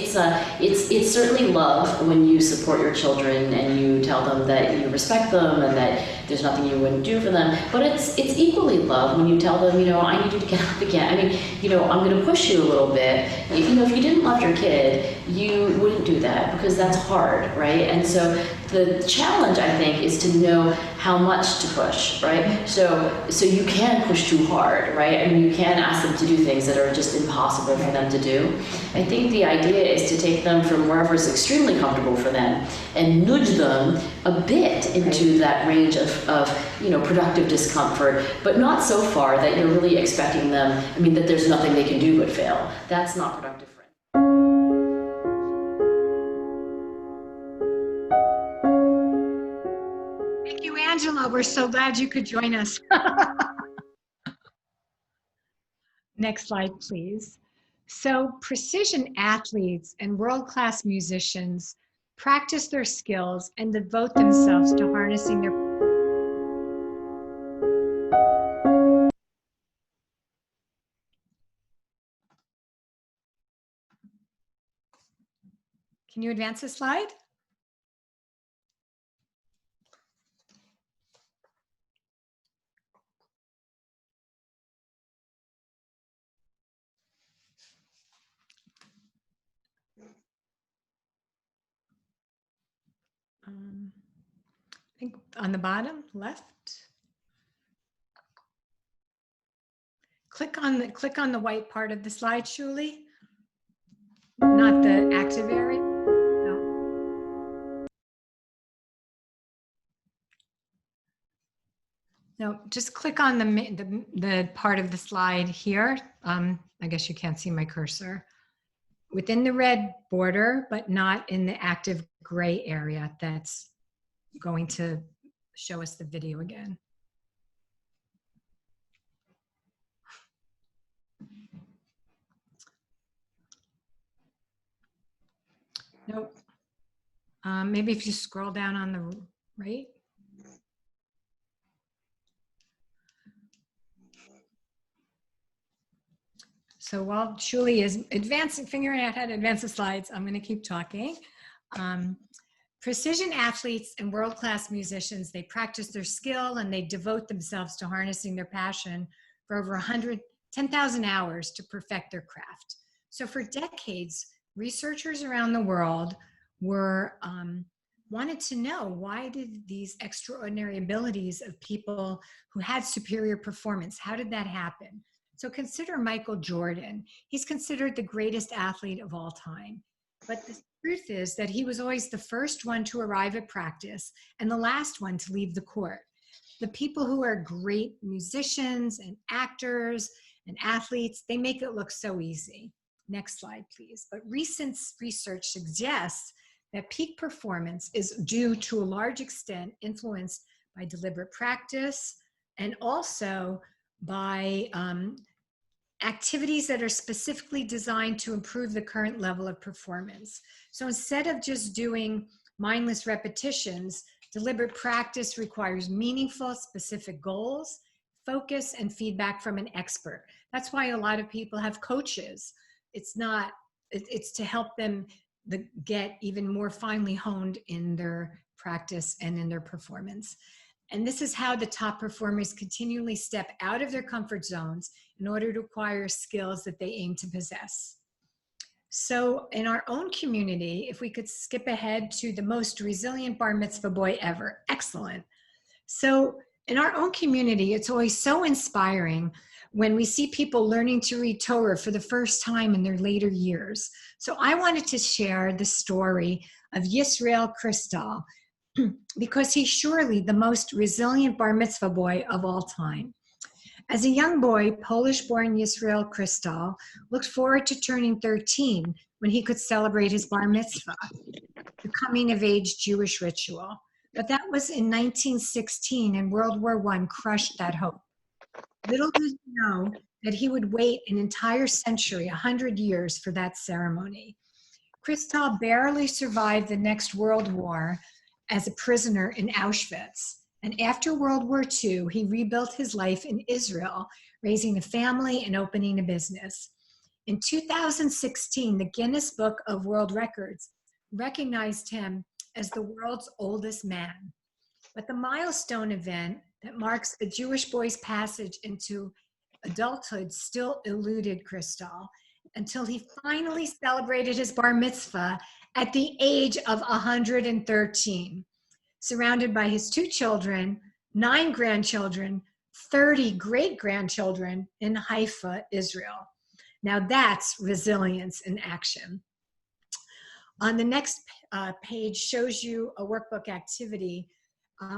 certainly love when you support your children and you tell them that you respect them and that there's nothing you wouldn't do for them. But it's equally love when you tell them, you know, I need you to get up again. I mean, you know, I'm going to push you a little bit. You know, if you didn't love your kid, you wouldn't do that because that's hard, right? And so the challenge, I think, is to know how much to push, right? So you can push too hard, right? I mean, you can ask them to do things that are just impossible for them to do. I think the idea is to take them from wherever is extremely comfortable for them and nudge them a bit into that range of you know, productive discomfort, but not so far that you're really expecting them, I mean, that there's nothing they can do but fail. That's not productive for them. Thank you, Angela. We're so glad you could join us. Next slide, please. So precision athletes and world-class musicians practice their skills and devote themselves to harnessing their Can you advance the slide? I think on the bottom left. Click on the white part of the slide, Shuli. Not the active area. No, just click on the part of the slide here. I guess you can't see my cursor. Within the red border, but not in the active gray area that's going to show us the video again. Nope. Maybe if you scroll down on the right. So while Shuli is figuring out how to advance the slides, I'm going to keep talking. Precision athletes and world-class musicians, they practice their skill and they devote themselves to harnessing their passion for over 10,000 hours to perfect their craft. So for decades, researchers around the world wanted to know, why did these extraordinary abilities of people who had superior performance, how did that happen? So consider Michael Jordan. He's considered the greatest athlete of all time. But the truth is that he was always the first one to arrive at practice and the last one to leave the court. The people who are great musicians and actors and athletes, they make it look so easy. Next slide, please. But recent research suggests that peak performance is due to a large extent influenced by deliberate practice and also by activities that are specifically designed to improve the current level of performance. So instead of just doing mindless repetitions, deliberate practice requires meaningful, specific goals, focus, and feedback from an expert. That's why a lot of people have coaches. It's to help them get even more finely honed in their practice and in their performance. And this is how the top performers continually step out of their comfort zones in order to acquire skills that they aim to possess. So in our own community, if we could skip ahead to the most resilient bar mitzvah boy ever. Excellent. So in our own community, it's always so inspiring when we see people learning to read Torah for the first time in their later years. So I wanted to share the story of Yisrael Kristal, because he's surely the most resilient bar mitzvah boy of all time. As a young boy, Polish-born Yisrael Kristal looked forward to turning 13 when he could celebrate his bar mitzvah, the coming-of-age Jewish ritual. But that was in 1916, and World War I crushed that hope. Little did he know that he would wait an entire century, 100 years, for that ceremony. Kristal barely survived the next World War as a prisoner in Auschwitz. And after World War II, he rebuilt his life in Israel, raising a family and opening a business. In 2016, the Guinness Book of World Records recognized him as the world's oldest man. But the milestone event that marks a Jewish boy's passage into adulthood still eluded Crystal until he finally celebrated his bar mitzvah at the age of 113, surrounded by his 2 children, 9 grandchildren, 30 great-grandchildren in Haifa, Israel. Now that's resilience in action. On the next page shows you a workbook activity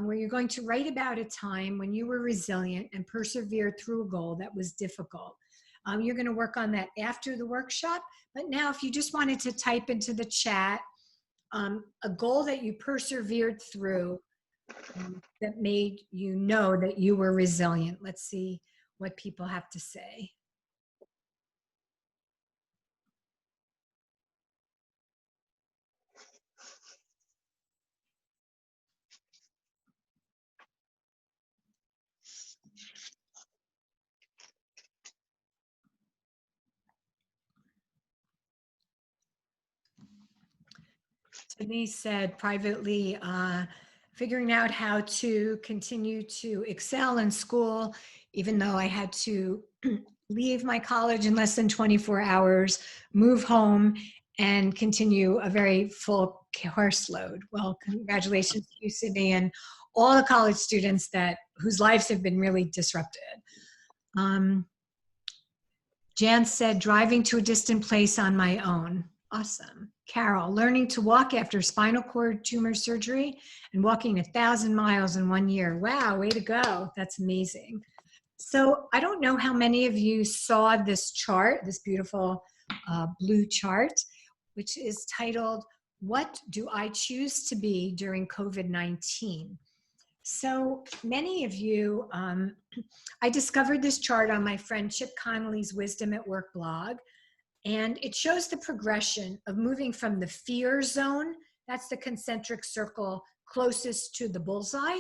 where you're going to write about a time when you were resilient and persevered through a goal that was difficult. You're going to work on that after the workshop, but now if you just wanted to type into the chat a goal that you persevered through that made you know that you were resilient. Let's see what people have to say. Denise said privately, figuring out how to continue to excel in school, even though I had to leave my college in less than 24 hours, move home, and continue a very full course load. Well, congratulations to you, Sydney, and all the college students whose lives have been really disrupted. Jan said, driving to a distant place on my own. Awesome. Carol, learning to walk after spinal cord tumor surgery and walking 1,000 miles in 1 year. Wow, way to go. That's amazing. So I don't know how many of you saw this chart, this beautiful blue chart, which is titled, What Do I Choose to Be During COVID-19? So many of you, I discovered this chart on my friend Chip Connolly's Wisdom at Work blog, and it shows the progression of moving from the fear zone, that's the concentric circle closest to the bullseye,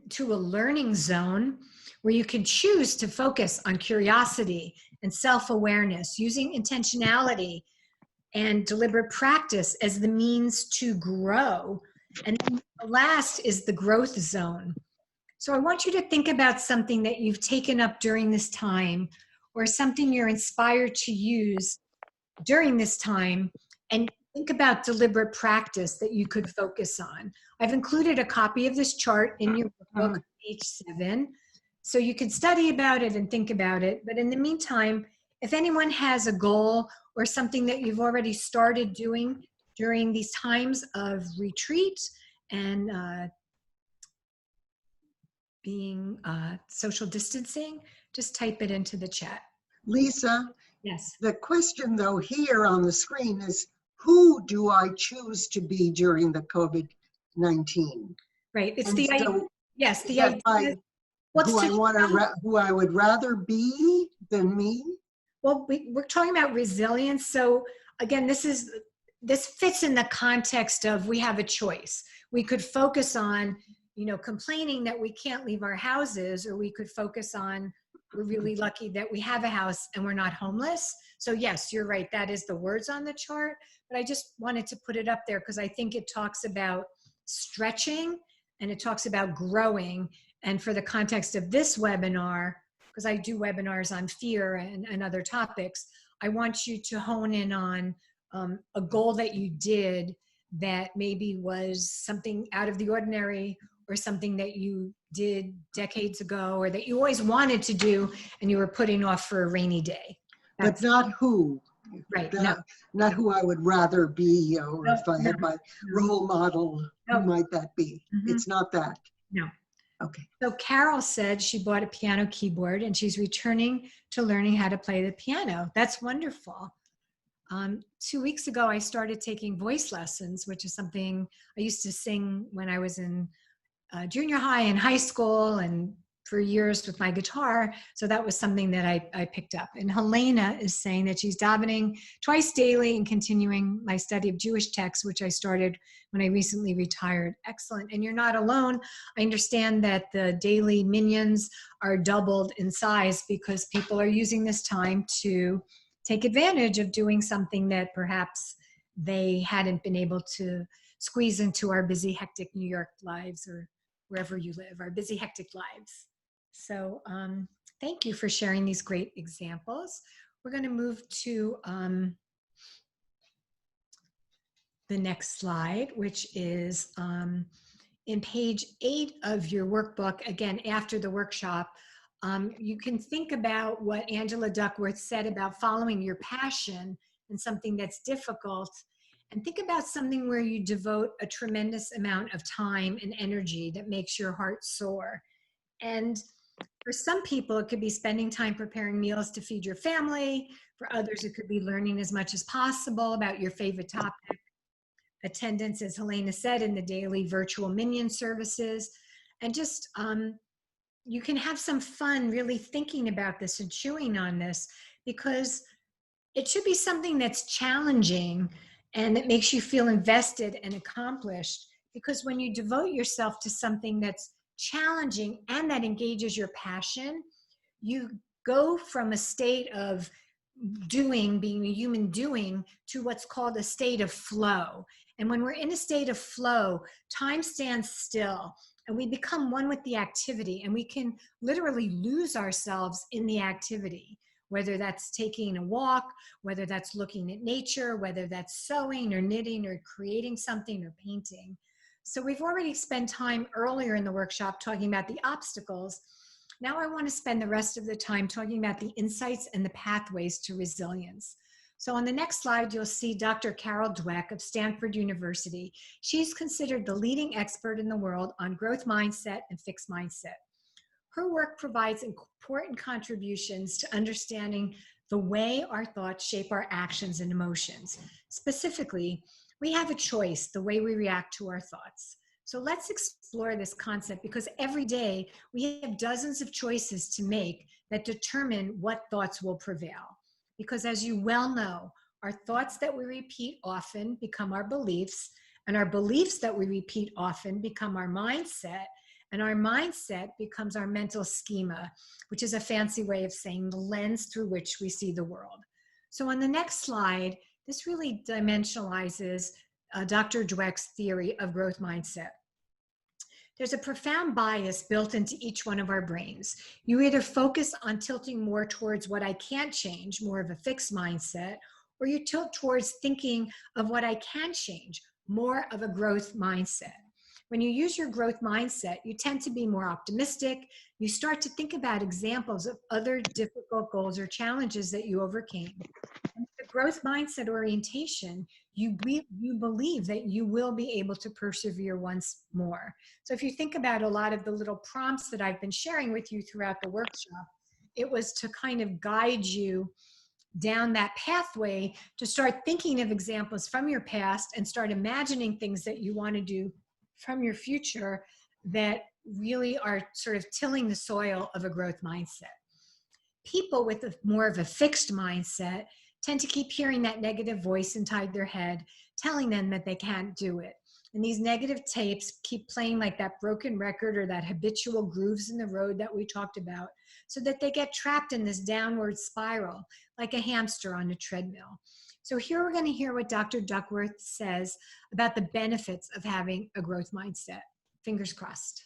to a learning zone where you can choose to focus on curiosity and self-awareness, using intentionality and deliberate practice as the means to grow. And then the last is the growth zone. So I want you to think about something that you've taken up during this time, or something you're inspired to use during this time, and think about deliberate practice that you could focus on. I've included a copy of this chart in your book, page 7, so you can study about it and think about it. But in the meantime, if anyone has a goal or something that you've already started doing during these times of retreat and being social distancing, just type it into the chat. Lisa, Yes. the question though here on the screen is, who do I choose to be during the COVID-19? Right. It's And the idea. so Yes. is The that idea. who I would rather be than me? Well, we're talking about resilience. So again, this fits in the context of we have a choice. We could focus on, complaining that we can't leave our houses, or we could focus on we're really lucky that we have a house and we're not homeless. So yes, you're right. That is the words on the chart. But I just wanted to put it up there because I think it talks about stretching and it talks about growing. And for the context of this webinar, because I do webinars on fear and other topics, I want you to hone in on a goal that you did that maybe was something out of the ordinary, or something that you did decades ago, or that you always wanted to do and you were putting off for a rainy day. But not who. Right. Not who I would rather be, or if I had my role model, who might that be? Mm-hmm. It's not that. No. Okay. So Carol said she bought a piano keyboard and she's returning to learning how to play the piano. That's wonderful. 2 weeks ago, I started taking voice lessons, which is something I used to sing when I was in junior high and high school, and for years with my guitar. So that was something that I picked up. And Helena is saying that she's davening twice daily and continuing my study of Jewish texts, which I started when I recently retired. Excellent. And you're not alone. I understand that the daily minions are doubled in size because people are using this time to take advantage of doing something that perhaps they hadn't been able to squeeze into our busy, hectic New York lives or wherever you live, our busy, hectic lives. So thank you for sharing these great examples. We're going to move to the next slide, which is in page 8 of your workbook. Again, after the workshop, you can think about what Angela Duckworth said about following your passion and something that's difficult, and think about something where you devote a tremendous amount of time and energy that makes your heart soar. And for some people, it could be spending time preparing meals to feed your family. For others, it could be learning as much as possible about your favorite topic. Attendance, as Helena said, in the daily virtual minion services. And just, you can have some fun really thinking about this and chewing on this, because it should be something that's challenging and that makes you feel invested and accomplished. Because when you devote yourself to something that's challenging and that engages your passion, you go from a state of doing, being a human doing, to what's called a state of flow. And when we're in a state of flow, time stands still and we become one with the activity, and we can literally lose ourselves in the activity, whether that's taking a walk, whether that's looking at nature, whether that's sewing or knitting or creating something or painting. So we've already spent time earlier in the workshop talking about the obstacles. Now I want to spend the rest of the time talking about the insights and the pathways to resilience. So on the next slide, you'll see Dr. Carol Dweck of Stanford University. She's considered the leading expert in the world on growth mindset and fixed mindset. Her work provides important contributions to understanding the way our thoughts shape our actions and emotions. Specifically, we have a choice, the way we react to our thoughts. So let's explore this concept, because every day we have dozens of choices to make that determine what thoughts will prevail. Because as you well know, our thoughts that we repeat often become our beliefs, and our beliefs that we repeat often become our mindset, and our mindset becomes our mental schema, which is a fancy way of saying the lens through which we see the world. So on the next slide, this really dimensionalizes Dr. Dweck's theory of growth mindset. There's a profound bias built into each one of our brains. You either focus on tilting more towards what I can't change, more of a fixed mindset, or you tilt towards thinking of what I can change, more of a growth mindset. When you use your growth mindset, you tend to be more optimistic. You start to think about examples of other difficult goals or challenges that you overcame. And with the growth mindset orientation, you believe that you will be able to persevere once more. So if you think about a lot of the little prompts that I've been sharing with you throughout the workshop, it was to kind of guide you down that pathway to start thinking of examples from your past and start imagining things that you want to do from your future that really are sort of tilling the soil of a growth mindset. People with more of a fixed mindset tend to keep hearing that negative voice inside their head telling them that they can't do it. And these negative tapes keep playing like that broken record or that habitual grooves in the road that we talked about, so that they get trapped in this downward spiral like a hamster on a treadmill. So here we're going to hear what Dr. Duckworth says about the benefits of having a growth mindset. Fingers crossed.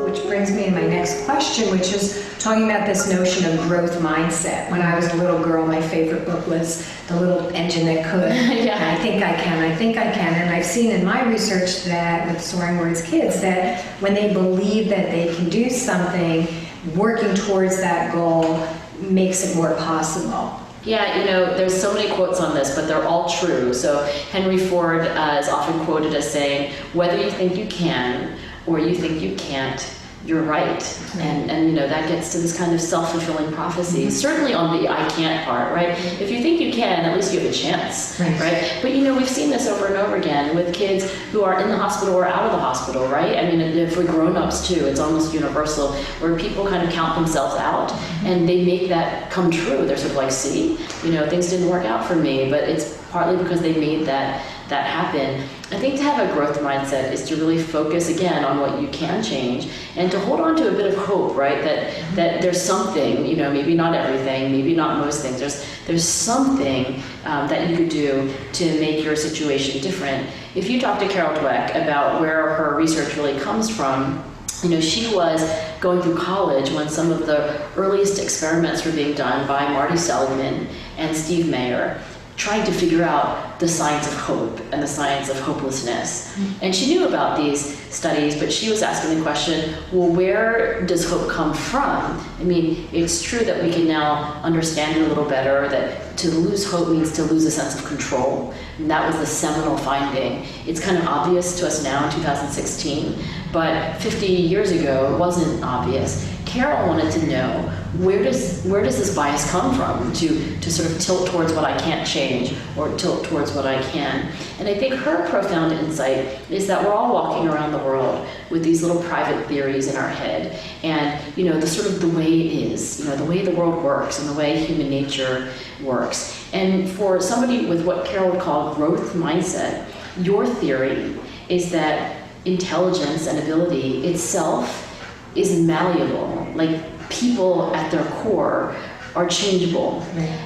Which brings me to my next question, which is talking about this notion of growth mindset. When I was a little girl, my favorite book was The Little Engine That Could. Yeah. And I think I can. And I've seen in my research that with Soaringwords kids, that when they believe that they can do something, working towards that goal makes it more possible. Yeah, you know, there's so many quotes on this, but they're all true. So Henry Ford is often quoted as saying, whether you think you can or you think you can't, you're right. And you know, that gets to this kind of self-fulfilling prophecy, certainly on the I can't part, right? If you think you can, at least you have a chance, right? But you know, we've seen this over and over again with kids who are in the hospital or out of the hospital, right? I mean, for grown-ups too, it's almost universal, where people kind of count themselves out and they make that come true. They're sort of like, see, you know, things didn't work out for me, but it's partly because they made that that happen. I think to have a growth mindset is to really focus again on what you can change and to hold on to a bit of hope, right? That there's something, you know, maybe not everything, maybe not most things. There's something that you could do to make your situation different. If you talk to Carol Dweck about where her research really comes from, you know, she was going through college when some of the earliest experiments were being done by Marty Seligman and Steve Mayer, trying to figure out the science of hope and the science of hopelessness. And she knew about these studies, but she was asking the question, well, where does hope come from? I mean, it's true that we can now understand it a little better, that to lose hope means to lose a sense of control. And that was the seminal finding. It's kind of obvious to us now in 2016, but 50 years ago, it wasn't obvious. Carol wanted to know, where does this bias come from to sort of tilt towards what I can't change or tilt towards what I can? And I think her profound insight is that we're all walking around the world with these little private theories in our head, and you know, the sort of the way it is, you know, the way the world works and the way human nature works. And for somebody with what Carol would call growth mindset, your theory is that intelligence and ability itself is malleable. Like, people at their core are changeable.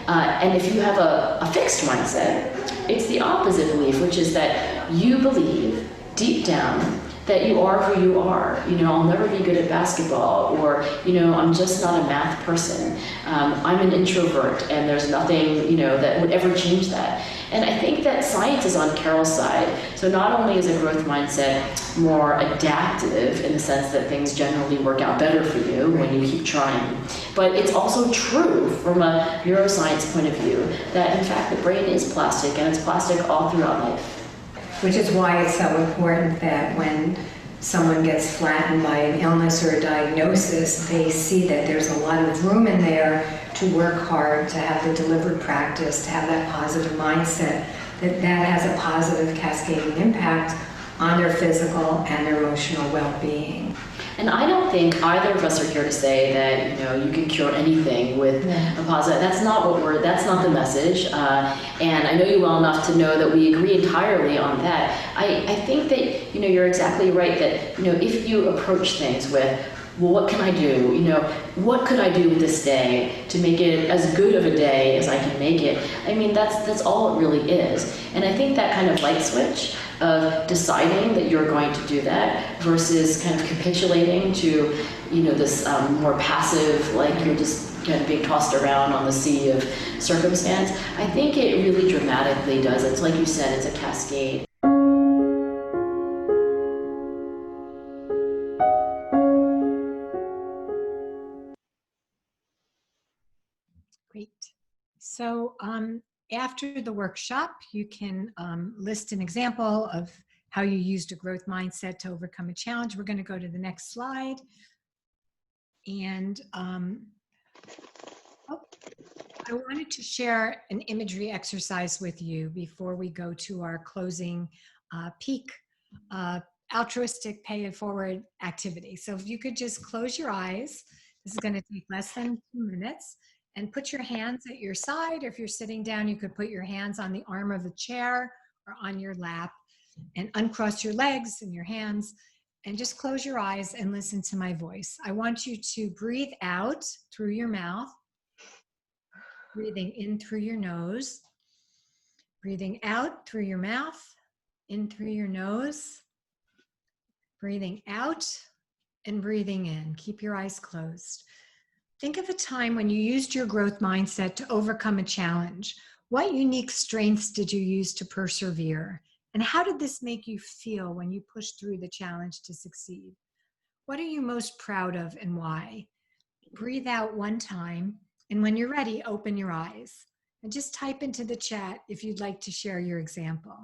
And if you have a fixed mindset, it's the opposite belief, which is that you believe deep down that you are who you are. You know, I'll never be good at basketball, or, you know, I'm just not a math person. I'm an introvert, and there's nothing, you know, that would ever change that. And I think that science is on Carol's side. So not only is a growth mindset more adaptive in the sense that things generally work out better for you when you keep trying, but it's also true from a neuroscience point of view that in fact the brain is plastic, and it's plastic all throughout life. Which is why it's so important that when someone gets flattened by an illness or a diagnosis, they see that there's a lot of room in there to work hard, to have the deliberate practice, to have that positive mindset, that has a positive cascading impact on their physical and their emotional well-being. And I don't think either of us are here to say that, you know, you can cure anything with a positive. That's not the message. And I know you well enough to know that we agree entirely on that. I think that, you know, you're exactly right that, you know, if you approach things with, well, what can I do? You know, what could I do with this day to make it as good of a day as I can make it? I mean, that's all it really is. And I think that kind of light switch of deciding that you're going to do that versus kind of capitulating to, you know, this more passive, like you're just kind of being tossed around on the sea of circumstance, I think it really dramatically does. It's like you said, it's a cascade. Great. So after the workshop, you can list an example of how you used a growth mindset to overcome a challenge. We're going to go to the next slide. And I wanted to share an imagery exercise with you before we go to our closing peak altruistic pay it forward activity. So if you could just close your eyes, this is going to take less than 2 minutes, and put your hands at your side. Or if you're sitting down, you could put your hands on the arm of the chair or on your lap, and uncross your legs and your hands, and just close your eyes and listen to my voice. I want you to breathe out through your mouth, breathing in through your nose, breathing out through your mouth, in through your nose, breathing out and breathing in. Keep your eyes closed. Think of a time when you used your growth mindset to overcome a challenge. What unique strengths did you use to persevere? And how did this make you feel when you pushed through the challenge to succeed? What are you most proud of and why? Breathe out one time, and when you're ready, open your eyes. And just type into the chat if you'd like to share your example.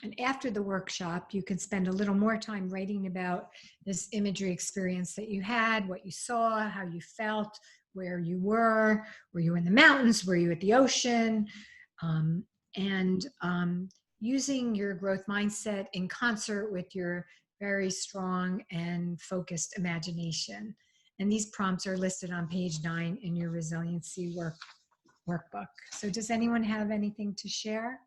And after the workshop, you can spend a little more time writing about this imagery experience that you had, what you saw, how you felt, where you were you in the mountains, were you at the ocean, and using your growth mindset in concert with your very strong and focused imagination. And these prompts are listed on page 9 in your resiliency workbook. So does anyone have anything to share?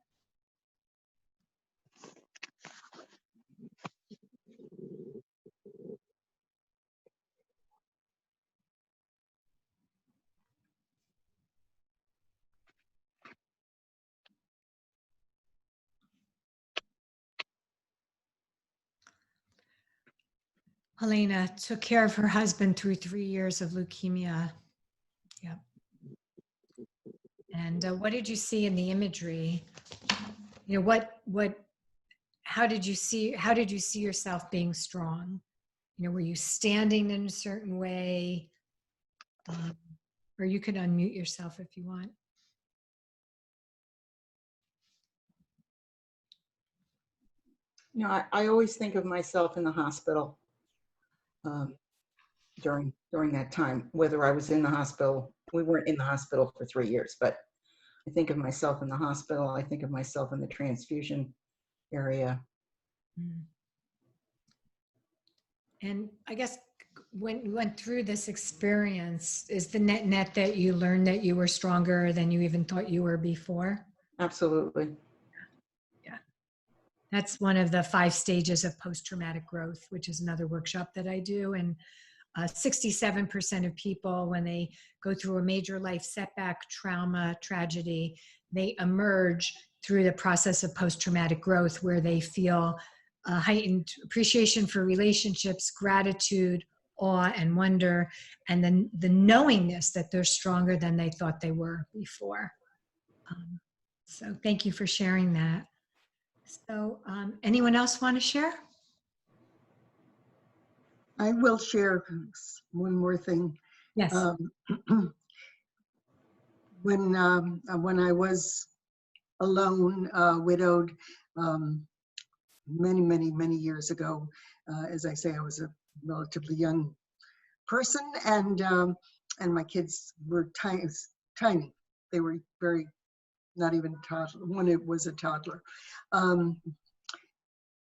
Helena took care of her husband through 3 years of leukemia. Yep. And what did you see in the imagery? You know, how did you see yourself being strong? You know, were you standing in a certain way? Or you could unmute yourself if you want. You know, I always think of myself in the hospital during that time, whether I was in the hospital. We weren't in the hospital for 3 years, but I think of myself in the hospital. I think of myself in the transfusion area. And I guess when you went through this experience, is the net that you learned that you were stronger than you even thought you were before? Absolutely. Yeah. That's one of the 5 stages of post-traumatic growth, which is another workshop that I do. And 67% of people, when they go through a major life setback, trauma, tragedy, they emerge through the process of post-traumatic growth, where they feel heightened appreciation for relationships, gratitude, awe, and wonder, and then the knowingness that they're stronger than they thought they were before. So thank you for sharing that. So anyone else want to share? I will share one more thing. Yes. When I was alone, widowed, many years ago, as I say, I was a relatively young person, and my kids were tiny. They were not even toddler. One was a toddler.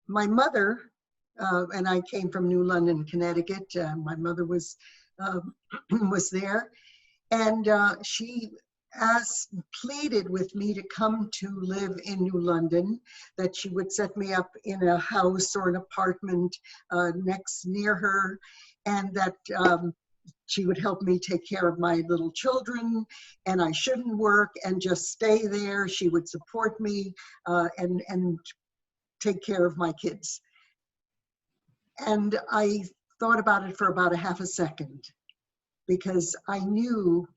My mother, and I came from New London, Connecticut. My mother was there, and she pleaded with me to come to live in New London, that she would set me up in a house or an apartment near her, and that she would help me take care of my little children, and I shouldn't work and just stay there. She would support me and take care of my kids. And I thought about it for about a half a second, because I knew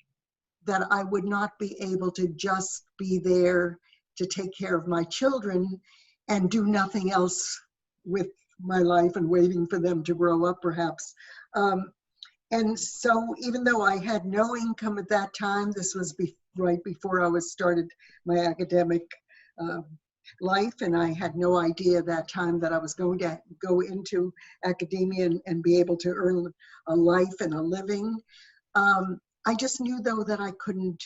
that I would not be able to just be there to take care of my children and do nothing else with my life and waiting for them to grow up, perhaps. And so even though I had no income at that time, this was right before I started my academic life, and I had no idea at that time that I was going to go into academia and be able to earn a life and a living. I just knew, though, that I couldn't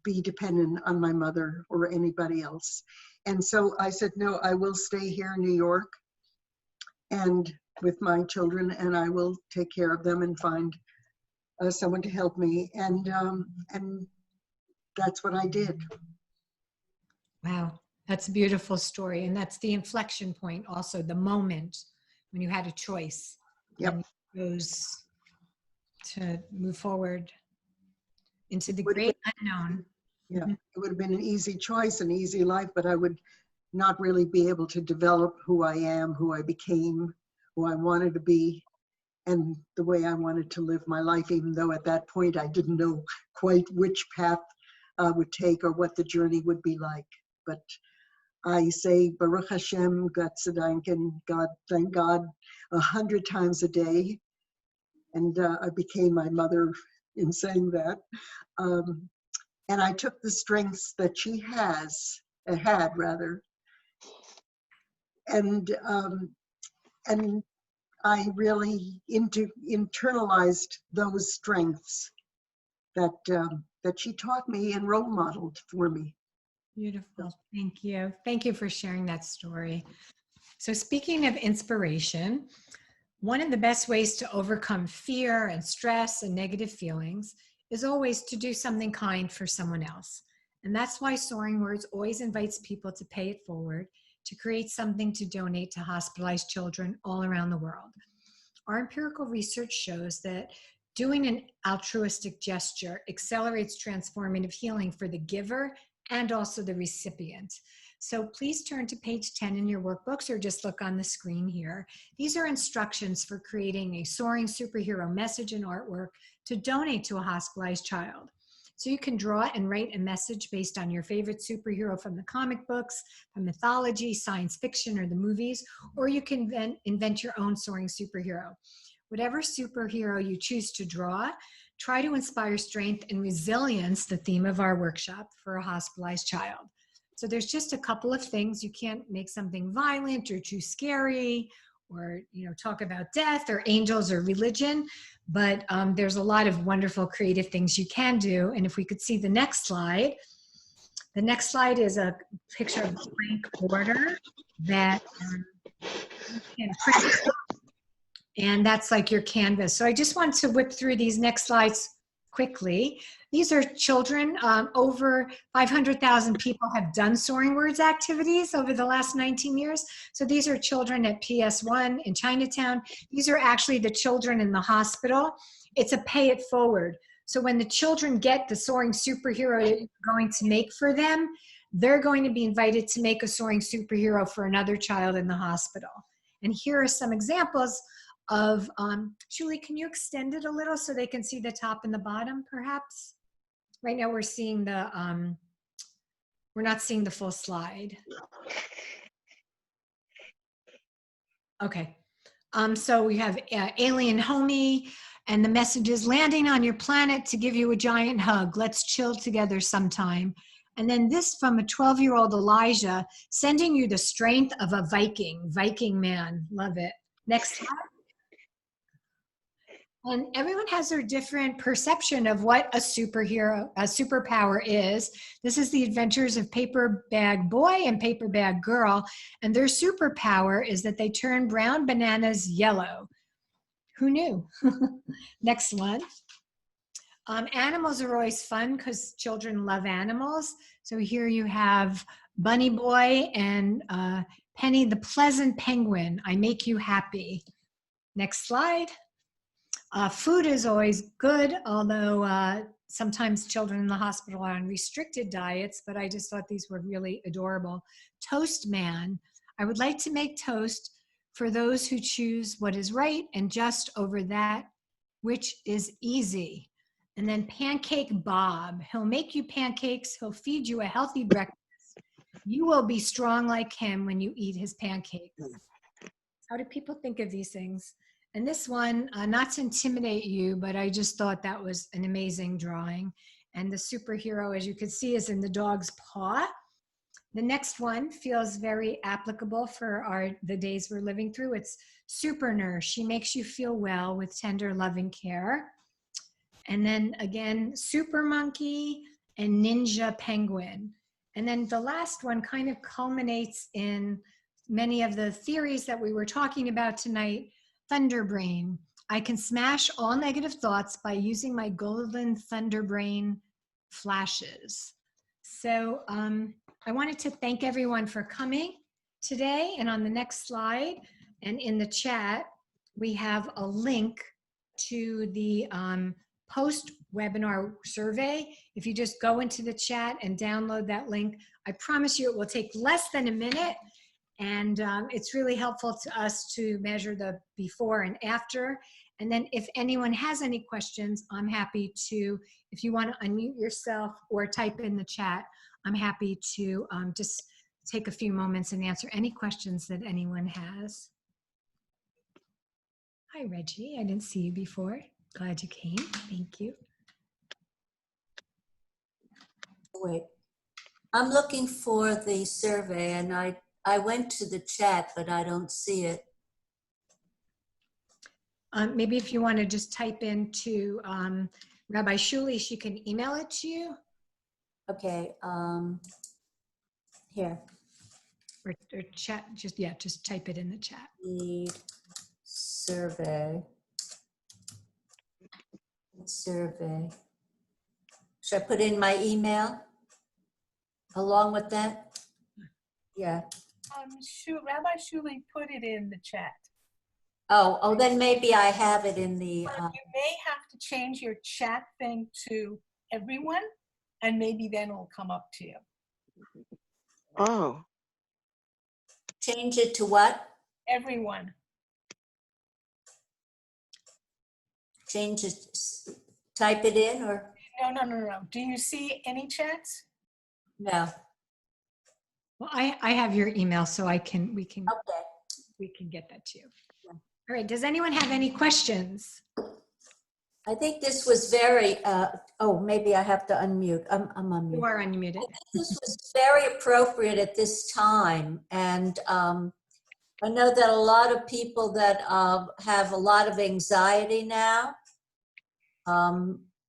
be dependent on my mother or anybody else. And so I said, no, I will stay here in New York and with my children, and I will take care of them and find someone to help me. And that's what I did. Wow, that's a beautiful story. And that's the inflection point, also the moment when you had a choice. Yep. And you chose to move forward into the Would have great unknown. Yeah, it would have been an easy choice, an easy life, but I would not really be able to develop who I am, who I became, who I wanted to be, and the way I wanted to live my life, even though at that point I didn't know quite which path I would take or what the journey would be like. But I say, Baruch Hashem, Gott sei Dank, and God, thank God, 100 times a day. And I became my mother in saying that. And I took the strengths that she had, and I really internalized those strengths that she taught me and role modeled for me. Beautiful. Thank you. Thank you for sharing that story. So speaking of inspiration, one of the best ways to overcome fear and stress and negative feelings is always to do something kind for someone else. And that's why Soaringwords always invites people to pay it forward, to create something to donate to hospitalized children all around the world. Our empirical research shows that doing an altruistic gesture accelerates transformative healing for the giver and also the recipient. So please turn to page 10 in your workbooks or just look on the screen here. These are instructions for creating a Soaring superhero message and artwork to donate to a hospitalized child. So you can draw and write a message based on your favorite superhero from the comic books, from mythology, science fiction, or the movies, or you can then invent your own Soaring superhero. Whatever superhero you choose to draw, try to inspire strength and resilience, the theme of our workshop, for a hospitalized child. So there's just a couple of things. You can't make something violent or too scary, or talk about death or angels or religion, but there's a lot of wonderful creative things you can do. And if we could see the next slide. The next slide is a picture of a blank border that you can print. And that's like your canvas. So I just want to whip through these next slides quickly. These are children. Over 500,000 people have done Soaringwords activities over the last 19 years. So these are children at PS1 in Chinatown. These are actually the children in the hospital. It's a pay it forward. So when the children get the Soaring superhero that you're going to make for them, they're going to be invited to make a Soaring superhero for another child in the hospital. And here are some examples of, Julie, can you extend it a little so they can see the top and the bottom, perhaps? Right now we're seeing the, we're not seeing the full slide. Okay, so we have alien homie, and the message is landing on your planet to give you a giant hug. Let's chill together sometime. And then this from a 12-year-old Elijah, sending you the strength of a Viking man. Love it. Next slide. And everyone has their different perception of what a superpower is. This is the adventures of Paper Bag Boy and Paper Bag Girl. And their superpower is that they turn brown bananas yellow. Who knew? Next one. Animals are always fun because children love animals. So here you have Bunny Boy and Penny the Pleasant Penguin. I make you happy. Next slide. Food is always good, although sometimes children in the hospital are on restricted diets, but I just thought these were really adorable. Toast Man. I would like to make toast for those who choose what is right and just over that which is easy. And then Pancake Bob. He'll make you pancakes. He'll feed you a healthy breakfast. You will be strong like him when you eat his pancakes. How do people think of these things? And this one, not to intimidate you, but I just thought that was an amazing drawing. And the superhero, as you can see, is in the dog's paw. The next one feels very applicable for the days we're living through. It's Super Nurse. She makes you feel well with tender, loving care. And then again, Super Monkey and Ninja Penguin. And then the last one kind of culminates in many of the theories that we were talking about tonight. Thunderbrain. I can smash all negative thoughts by using my golden Thunderbrain flashes. So I wanted to thank everyone for coming today. And on the next slide and in the chat, we have a link to the post-webinar survey. If you just go into the chat and download that link, I promise you it will take less than a minute. And it's really helpful to us to measure the before and after. And then if anyone has any questions, I'm happy to, if you want to unmute yourself or type in the chat, I'm happy to just take a few moments and answer any questions that anyone has. Hi, Reggie. I didn't see you before. Glad you came. Thank you. Wait, I'm looking for the survey and I went to the chat, but I don't see it. Maybe if you want to just type into Rabbi Shuli, she can email it to you. Okay, here. Or chat, just type it in the chat. Need survey. Survey. Should I put in my email along with that? Yeah. Rabbi Shuli put it in the chat. Oh, then maybe I have it in the. You may have to change your chat thing to everyone, and maybe then it'll come up to you. Oh, Change it to what? Everyone. Change it, type it in or No. Do you see any chats? no? Well, I have your email, so we can Okay. get that to you. All right. Does anyone have any questions? I think this was very, oh, maybe I have to unmute. I'm unmuted. You are unmuted. This was very appropriate at this time. And I know that a lot of people that have a lot of anxiety now.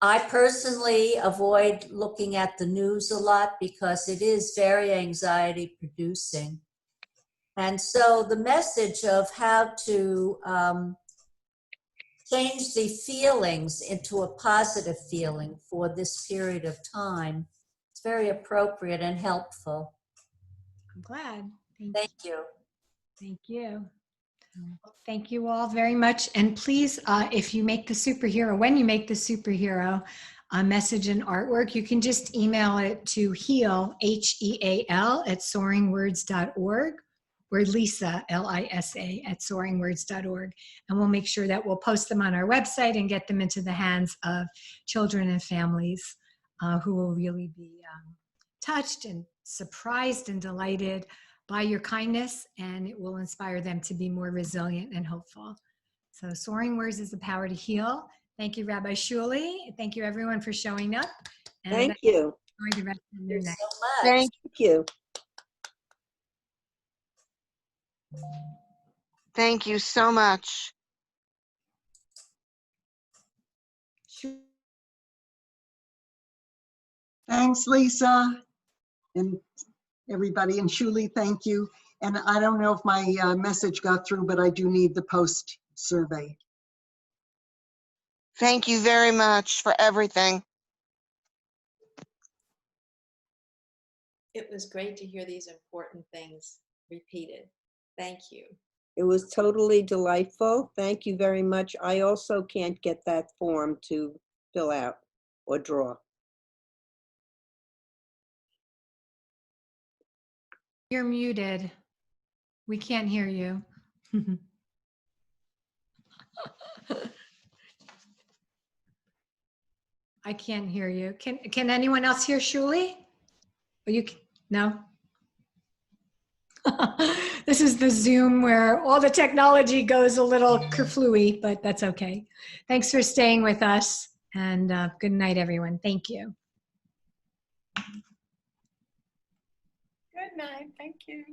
I personally avoid looking at the news a lot because it is very anxiety producing. And so the message of how to change the feelings into a positive feeling for this period of time, it's very appropriate and helpful. I'm glad. Thank you. Thank you. Thank you all very much. And please, if you make the superhero, when you make the superhero message and artwork, you can just email it to heal, HEAL, at soaringwords.org, or Lisa, LISA, at soaringwords.org. And we'll make sure that we'll post them on our website and get them into the hands of children and families who will really be touched and surprised and delighted by your kindness, and it will inspire them to be more resilient and hopeful. So Soaring Words is the power to heal. Thank you, Rabbi Shuli. Thank you, everyone, for showing up. And Thank you. enjoy the rest of your Thank you night. so much. thank, Thank you. thank you so much. Thanks, Lisa, and everybody. And Shuli, thank you. And I don't know if my message got through, but I do need the post survey. Thank you very much for everything. It was great to hear these important things repeated. Thank you. It was totally delightful. Thank you very much. I also can't get that form to fill out or draw. You're muted. We can't hear you. I can't hear you. Can anyone else hear Shuli? Or you can, no? This is the Zoom where all the technology goes a little kerflooey, but that's okay. Thanks for staying with us, and good night, everyone. Thank you. Good night. Thank you.